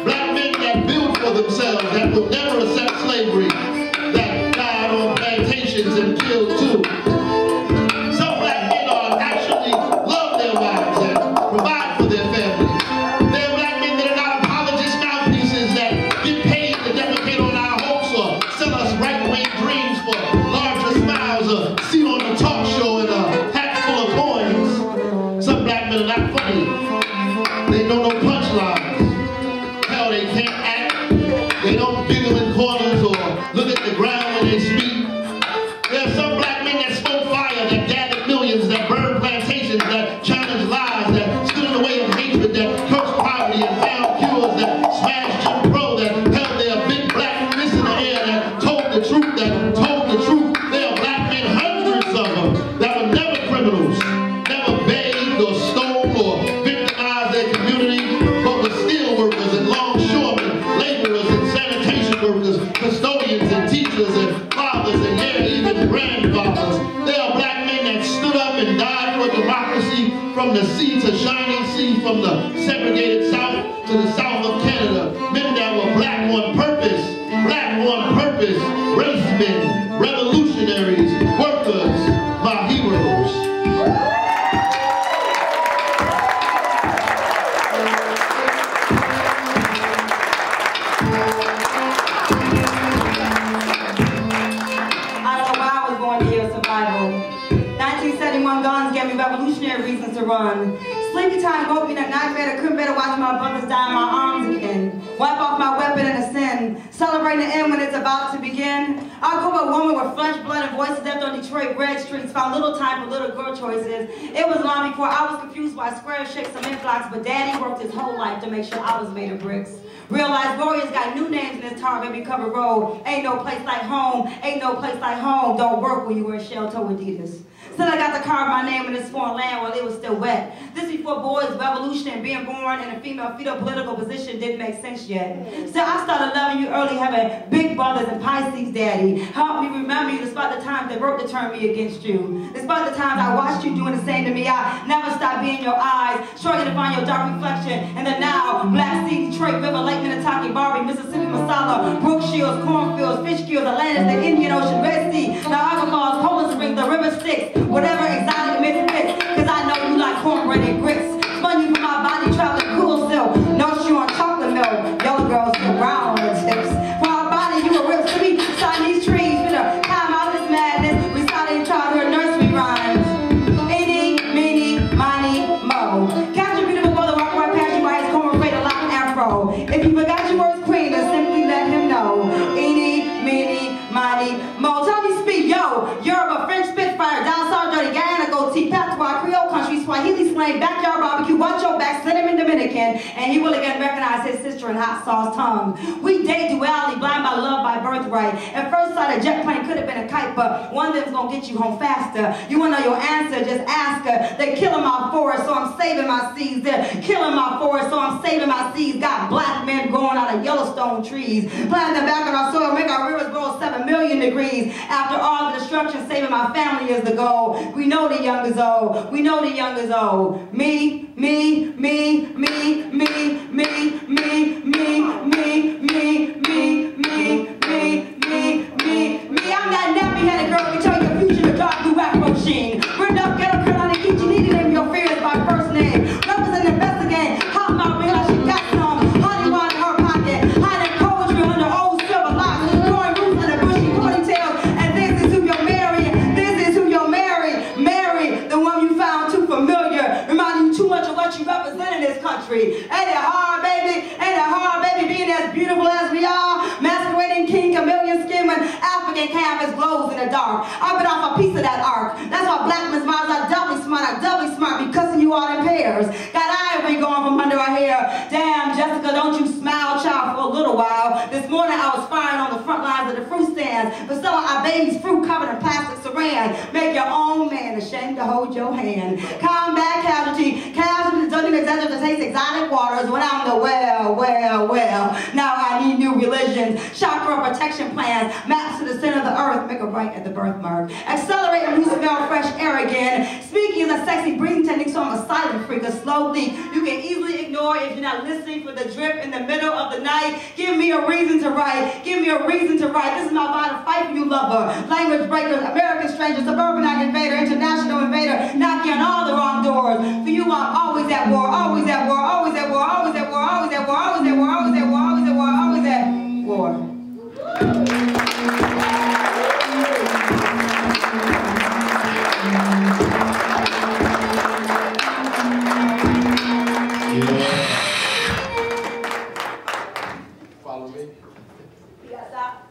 Black men that build for themselves, that will never accept slavery, that died on plantations and killed too. Some black men are actually love their wives and provide for their families. There are black men that are not apologist mouthpieces that get paid to defecate on our hopes or sell us right-wing dreams for larger smiles, or seat on the talk show in a hat full of coins. Some black men are not funny. They know no punchlines. Hell, they can't act. They don't giggle in corners or look at the ground when they speak. There are some black men that smoke fire, that gathered millions, that burned plantations, that challenged lies, that stood in the way of hatred, that cursed poverty and found cures, that smashed Jim Crow, that held their big black fists in the air, that told the truth, that told the truth. There are black men, hundreds of them, that were never criminals, never begged or stole or victimized their community, but were steel workers and longshoremen, laborers and sanitation workers, custodians and teachers and fathers and even grandfathers. There are black men that stood up and died for democracy, from the sea to shining sea, from the segregated South to the South of Canada. Men that were black on purpose, race men, revolutionaries, workers, my heroes. Revolutionary reasons to run. Sleepy time woke me that night better, couldn't better watch my brothers die in my arms again. Wipe off my weapon and ascend. Celebrating the end when it's about to begin. I grew up a woman with flesh, blood, and voices left on Detroit red streets. Found little time for little girl choices. It was long before I was confused by square shaped cement blocks, but Daddy worked his whole life to make sure I was made of bricks. Realized warriors got new names in this tar baby covered road. Ain't no place like home. Ain't no place like home. Don't work when you wear shell-toe Adidas. Still I got to carve my name in this foreign land while it was still wet. This before boys, revolution, and being born in a female fetal political position didn't make sense yet. So I started loving you early, having big brothers and Pisces daddy. Help me remember you despite the times they worked to turn me against you. Despite the times I watched you doing the same to me, I never stopped being your eyes, struggling to find your dark reflection in the now. Black Sea, Detroit River, Lake Minnetonka, Barbie, Mississippi, Masala, Brook Shields, cornfields, fish kills, Atlantis, the Indian Ocean, Red Sea, Niagara Falls, Poland Springs, the river Styx, whatever exotic misfits, cause I know you like cornbread and grits. Spun you from my body, traveling cool silk, nurse you on chocolate milk, yellow girls still brown on the tips. From our body, you were ripped sweet, beside these trees, with a time out of this madness, reciting childhood nursery rhymes. Eeny, meeny, miny, mo. Catch a beautiful brother, walk right past you by his corn fade, a lock afro. If you eyes, his sister and hot sauce tongue. We date duality, blind by love, by birthright. At first sight, a jet plane could have been a kite, but one of them's gonna get you home faster. You wanna know your answer? Just ask her. They're killing my forest, so I'm saving my seeds. They're killing my forest, so I'm saving my seeds. Got black men growing out of Yellowstone trees. Plant them back in our soil, make our rivers grow 7 million degrees. After all the destruction, saving my family is the goal. We know the young is old. We know the young is old. Me, me, me, me, me, me, me, me, me, me, me, me, me. I'm that nappy-headed girl who tell your future to dark blue Afro sheen. Bring up ghetto Carolina, keep you needed in your fears by first name. Represent the best again. Hot mouth, real like she got some. Honey wine in her pocket. Hiding poetry under old silver locks. Growing roots under bushy ponytails. And this is who you're marrying. This is who you're marrying. Mary, the one you found too familiar. Reminding you too much of what you represent in this country. Ain't it hard, baby? Ain't it hard, baby? Being as beautiful as we are. Masquerading king, chameleon skin when African canvas glows in the dark. I bit off a piece of that arc. That's why black men's minds are doubly smart, be cussing you all in pairs. Got ivory going from under our hair. Damn, Jessica, don't you smile, child, for a little while. This morning I was firing on the front lines of the fruit stands, but selling our baby's fruit covered in plastic saran. Make your own man ashamed to hold your hand. Combat casualty. Casualties don't even exaggerate to taste exotic waters when I'm the well. Now I need new religions. Chakra protection plans. Maps to the center of the earth. Make a right at the birthmark. Accelerate when you smell fresh air again. Speaking is a sexy breathing technique, so I'm a silent freak, a slow leak. You can easily ignore if you're not listening for the drip in the middle of the night. Give me a reason to write. Give me a reason to write. This is my vital fight for you, lover. Language breakers, American stranger, suburbanite invader, international invader, knocking on all the wrong doors. For you, I'm always at war, always at war, always at war, always at war, always at war, always at war, always at war, always at war, always at war. Follow me. You got stop?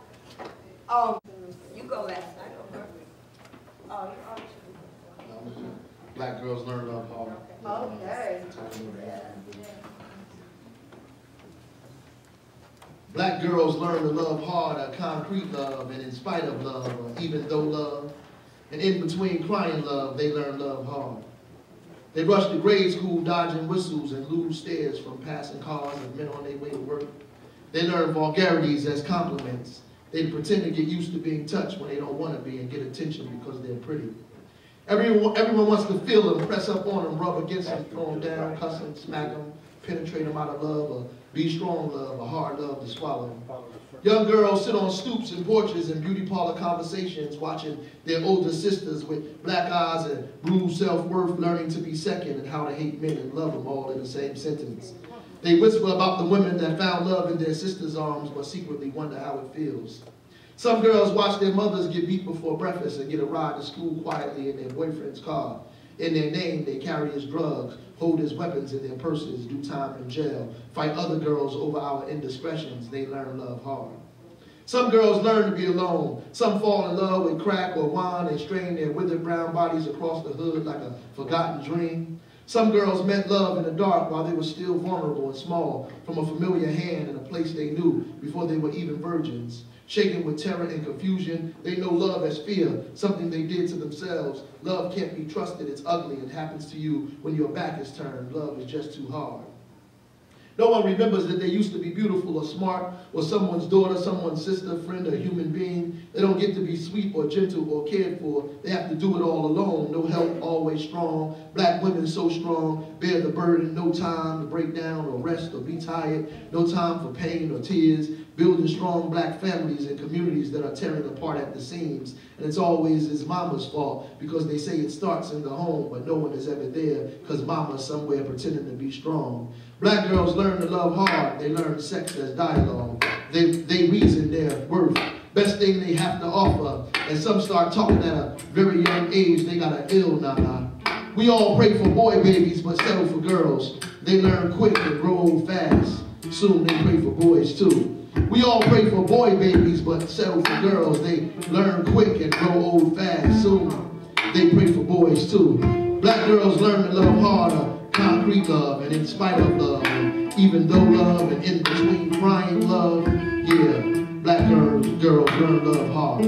Oh, you go last. I go first. Oh, you Black girls learn love hard. okay. Black girls learn to love hard, a concrete love, and in spite of love, or even though love. And in between crying love, they learn love hard. They rush to grade school dodging whistles and lose stares from passing cars and men on their way to work. They learn vulgarities as compliments. They pretend to get used to being touched when they don't want to be and get attention because they're pretty. Everyone wants to feel them, press up on them, rub against them, throw them down, cuss them, smack them, penetrate them out of love, or be strong love, a hard love to swallow. Young girls sit on stoops and porches and beauty parlor conversations watching their older sisters with black eyes and blue self-worth learning to be second and how to hate men and love them all in the same sentence. They whisper about the women that found love in their sister's arms but secretly wonder how it feels. Some girls watch their mothers get beat before breakfast and get a ride to school quietly in their boyfriend's car. In their name, they carry his drugs, hold his weapons in their purses, do time in jail, fight other girls over our indiscretions. They learn love hard. Some girls learn to be alone. Some fall in love with crack or wine and strain their withered brown bodies across the hood like a forgotten dream. Some girls met love in the dark while they were still vulnerable and small, from a familiar hand in a place they knew before they were even virgins. Shaken with terror and confusion, they know love as fear, something they did to themselves. Love can't be trusted, it's ugly, it happens to you when your back is turned. Love is just too hard. No one remembers that they used to be beautiful or smart, or someone's daughter, someone's sister, friend, or human being. They don't get to be sweet or gentle or cared for. They have to do it all alone. No help, always strong. Black women so strong, bear the burden. No time to break down or rest or be tired. No time for pain or tears. Building strong black families and communities that are tearing apart at the seams. And it's always his mama's fault because they say it starts in the home, but no one is ever there because mama's somewhere pretending to be strong. Black girls learn to love hard. They learn sex as dialogue. They reason their worth. Best thing they have to offer. And some start talking at a very young age. They got an ill nana. We all pray for boy babies but settle for girls. They learn quick and grow old fast. Soon they pray for boys too. We all pray for boy babies but settle for girls. They learn quick and grow old fast. Soon they pray for boys too. Black girls learn to love harder, concrete love, and in spite of love. And even though love and in between crying love. Yeah, black girl, burn love hard.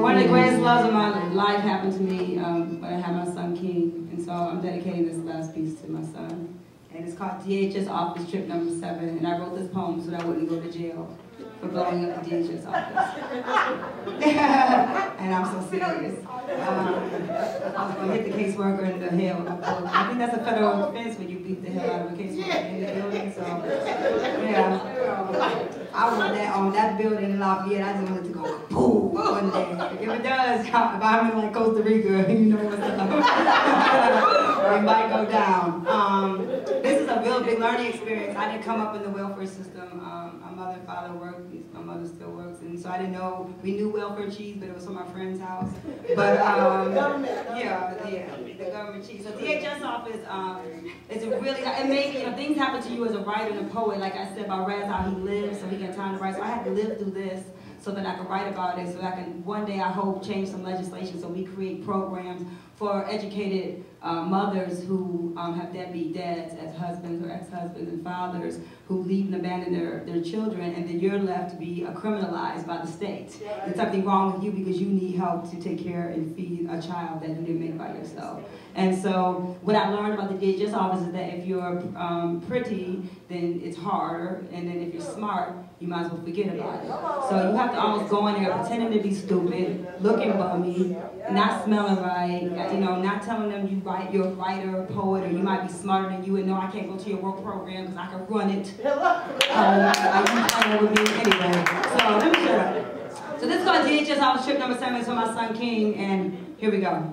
One of the greatest loves of my life happened to me when I had my son King, and so I'm dedicating this last piece to my son. And it's called DHS Office Trip Number 7, and I wrote this poem so that I wouldn't go to jail for blowing up the DHS office. And I'm so serious. I was going to hit the caseworker in the head with my book. I think that's a federal offense when you beat the hell out of a caseworker in the building, so yeah. I want that on that building in Lafayette. I just want it to go boom one day. If it does, if I'm in like Costa Rica, you know what's up. Or it might go down. This is a real big learning experience. I didn't come up in the welfare system. My mother and father worked. My mother still works, and so I didn't know. We knew welfare cheese, but it was from my friend's house. But yeah, the government cheese. So DHS office is a really. It made me. Things happen to you as a writer and a poet. Like I said about Raz, how he lived, so he got time to write. So I had to live through this so that I could write about it. So I can one day, I hope, change some legislation so we create programs for educated mothers who have deadbeat dads as husbands or ex-husbands and fathers who leave and abandon their children, and then you're left to be criminalized by the state. There's something wrong with you because you need help to take care and feed a child that you didn't make by yourself. And so what I learned about the DHS office is that if you're pretty, then it's harder, and then if you're smart, you might as well forget about it. So you have to almost go in there pretending to be stupid, looking bummy, not smelling right, you know, not telling them you're a writer, a poet, or you might be smarter than you and no, I can't go to your work program because I can run it. You playing with me anyway. So let me shut up. So this is called DHS Office Trip Number 7 for my son King, and here we go.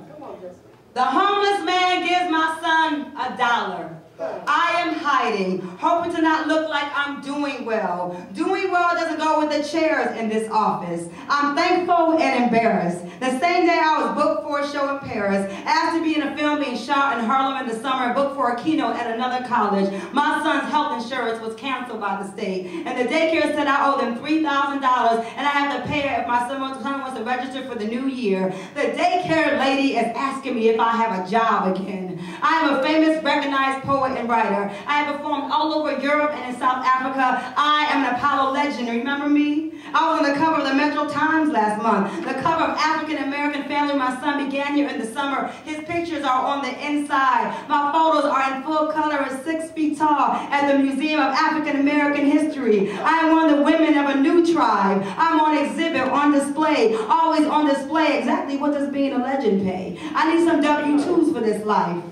The homeless man gives my son $1. I am hiding, hoping to not look like I'm doing well. Doing well doesn't go with the chairs in this office. I'm thankful and embarrassed. The same day I was booked for a show in Paris, asked to be in a film being shot in Harlem in the summer, booked for a keynote at another college. My son's health insurance was canceled by the state, and the daycare said I owe them $3,000, and I have to pay it if my son wants to register for the new year. The daycare lady is asking me if I have a job again. I am a famous, recognized poet and writer. I have performed all over Europe and in South Africa. I am an Apollo legend. Remember me? I was on the cover of the Metro Times last month. The cover of African American Family. My son began here in the summer. His pictures are on the inside. My photos are in full color and 6 feet tall at the Museum of African American History. I am one of the women of a new tribe. I'm on exhibit, on display, always on display. Exactly what does being a legend pay? I need some W-2s for this life.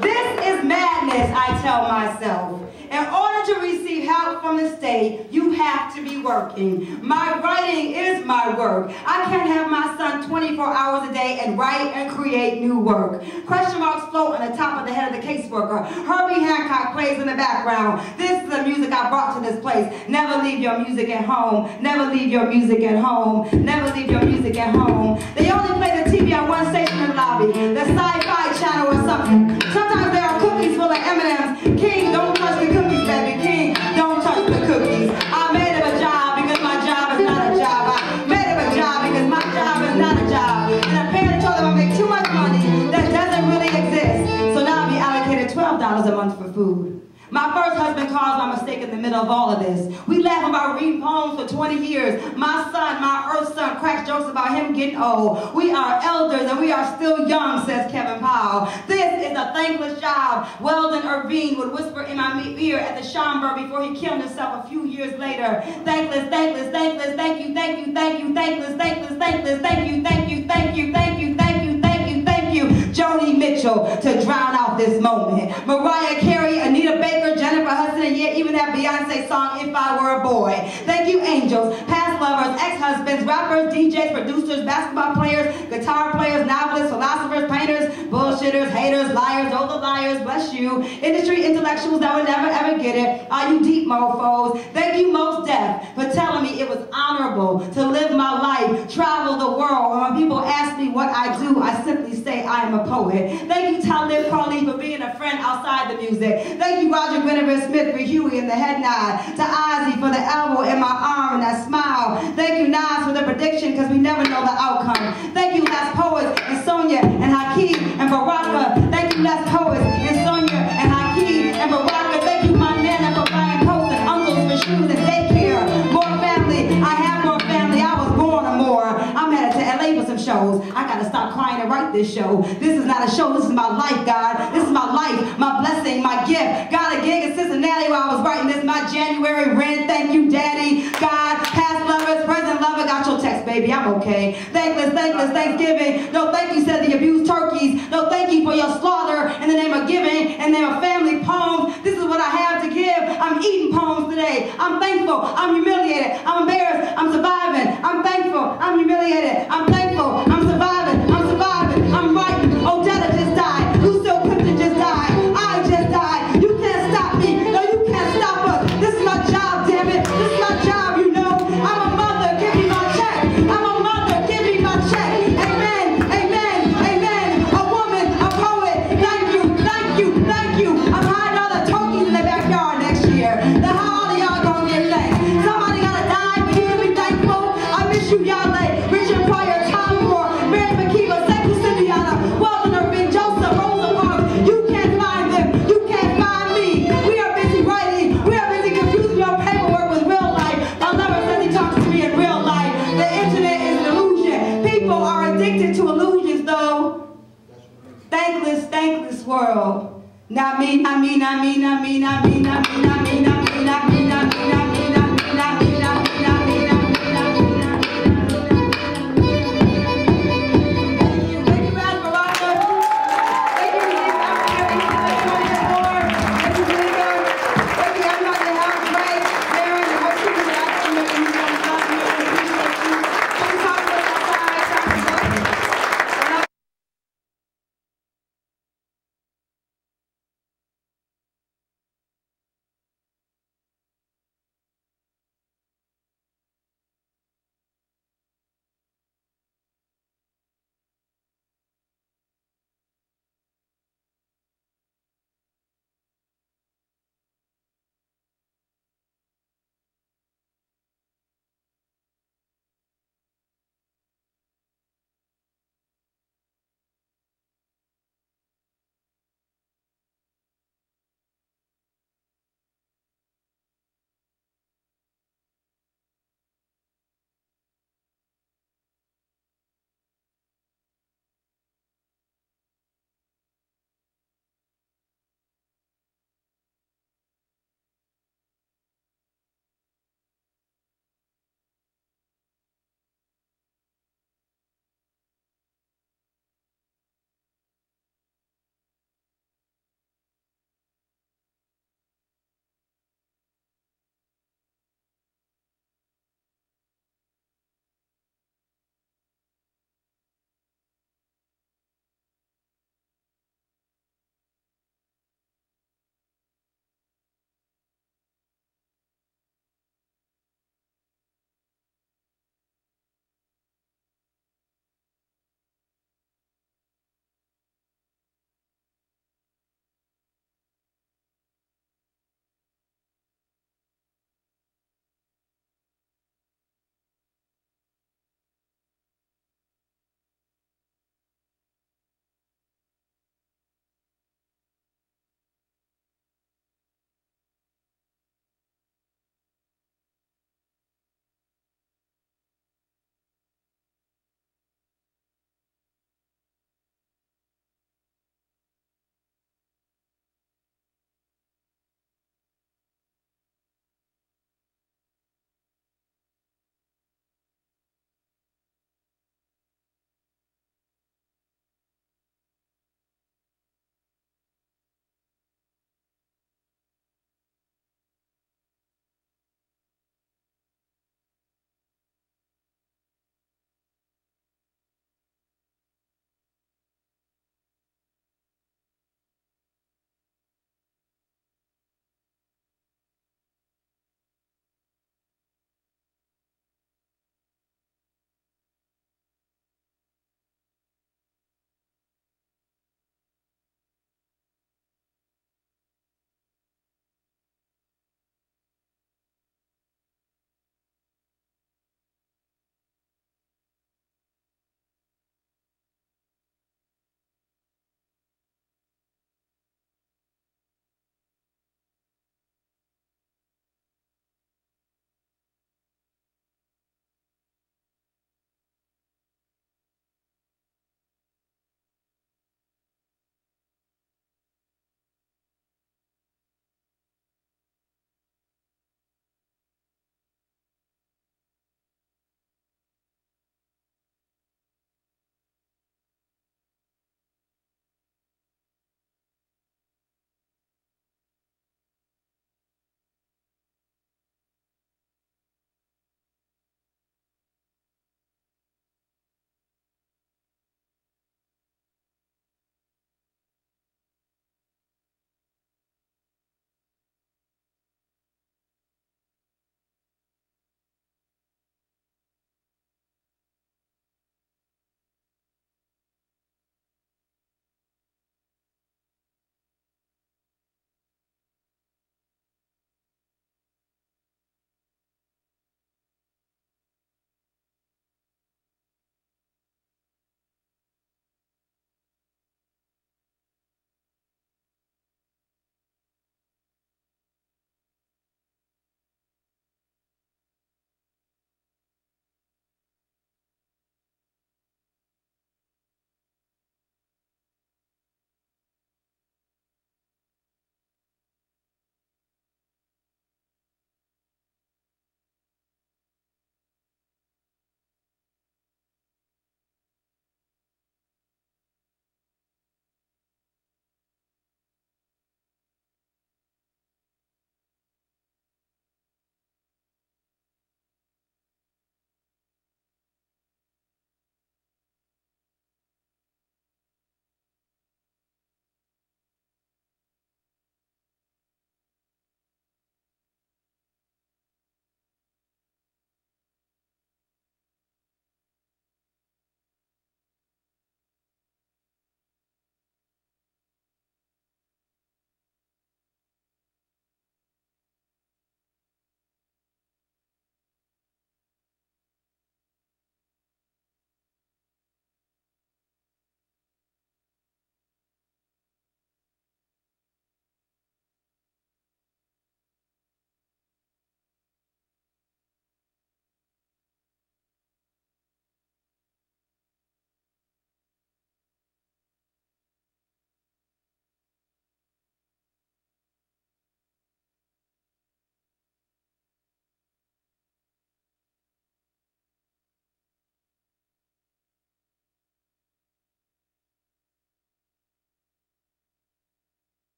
This is madness, I tell myself. In order to receive help from the state, you have to be working. My writing is my work. I can't have my son 24 hours a day and write and create new work. Question marks float on the top of the head of the caseworker. Herbie Hancock plays in the background. This is the music I brought to this place. Never leave your music at home. Never leave your music at home. Never leave your music at home. They only play the TV on one station in the lobby, the Sci-Fi channel or something. Sometimes there are cookies full of M&Ms. King, don't touch the cookies, baby. King, don't touch the cookies. I made it a job because my job is not a job. I made it a job because my job is not a job. And a parent told them I make too much money that doesn't really exist. So now I'll be allocated $12 a month for food. My first husband caused my mistake in the middle of all of this. We laugh about reading poems for 20 years. My son, my earth son, cracks jokes about him getting old. We are elders and we are still young, says Kevin Powell. This is a thankless job. Weldon Irvine would whisper in my ear at the Schomburg before he killed himself a few years later. Thankless, thankless, thankless, thank you, thank you, thank you, thankless, thankless, thankless, thank you, thank you, thank you, thank you, thank you, thank you, thank you, Joni Mitchell to drown out this moment. Mariah Carey, Anita Baker, Jennifer Hudson, and yet even that Beyonce song, If I Were a Boy. Thank you, angels, past lovers, ex-husbands, rappers, DJs, DJs, producers, basketball players, guitar players, novelists, philosophers, painters, bullshitters, haters, liars, all the liars, bless you. Industry intellectuals that would never ever get it. All you deep mofos. Thank you, Mos Def, for telling me it was honorable to live my life, travel the world. And when people ask me what I do, I simply say I am a poet. Thank you, Talib Kweli, for being a friend outside the music. Thank you, Roger Guinevere Smith, for Huey and the head nod. To Ozzy for the elbow in my arm and that smile. Thank you, Nas, for the prediction, because we never know the outcome. Thank you, Les Poets and Sonia and Hakeem and Baraka. Thank you, Les Poets and Sonia and Hakeem and Baraka. Thank you, my Nana, for buying coats and uncles for shoes and daycare. More family. I have more family. I was born a more. I'm headed to LA for some shows. I gotta stop crying and write this show. This is not a show. This is my life, God. This is my life, my blessing, my gift. Got a gig in Cincinnati while I was writing this. My January rent. Thank you, Daddy. God, past lovers, present lover. Got your text, baby. I'm okay. Thankless, thankless, Thanksgiving. No thank you, said the abused turkeys. No thank you for your slaughter in the name of giving, in the name of family poems. This is what I have to give. I'm eating poems today. I'm thankful. I'm humiliated. I'm embarrassed. I'm surviving. I'm thankful. I'm humiliated. I'm thankful. I'm surviving. I'm surviving. I'm writing. Odetta just died. Lucille Clifton just died. I just died. You can't stop me. No, you can't stop us. This is my job, damn it. This is my job, you know. I'm a mother. Give me my check. I'm a mother. Give me my check. Amen. Amen. Amen. A woman. A poet. Thank you. Thank you. Thank you. I'm hiding all the turkeys in the backyard next year. Now how all of y'all gonna get thanked? Somebody gotta die for you to be thankful. I miss you, y'all. Richard Pryor, Tom Moore, Mary McKeever, Sekou Cindiana, Weldon Irving, Joseph, Rosa Parks. You can't find them. You can't find me. We are busy writing. We are busy confusing your paperwork with real life. My lover says he talks to me in real life. The internet is an illusion. People are addicted to illusions, though. Thankless, thankless world. Not me, not me, not me, not me, not me, not me, not me, not me, not me.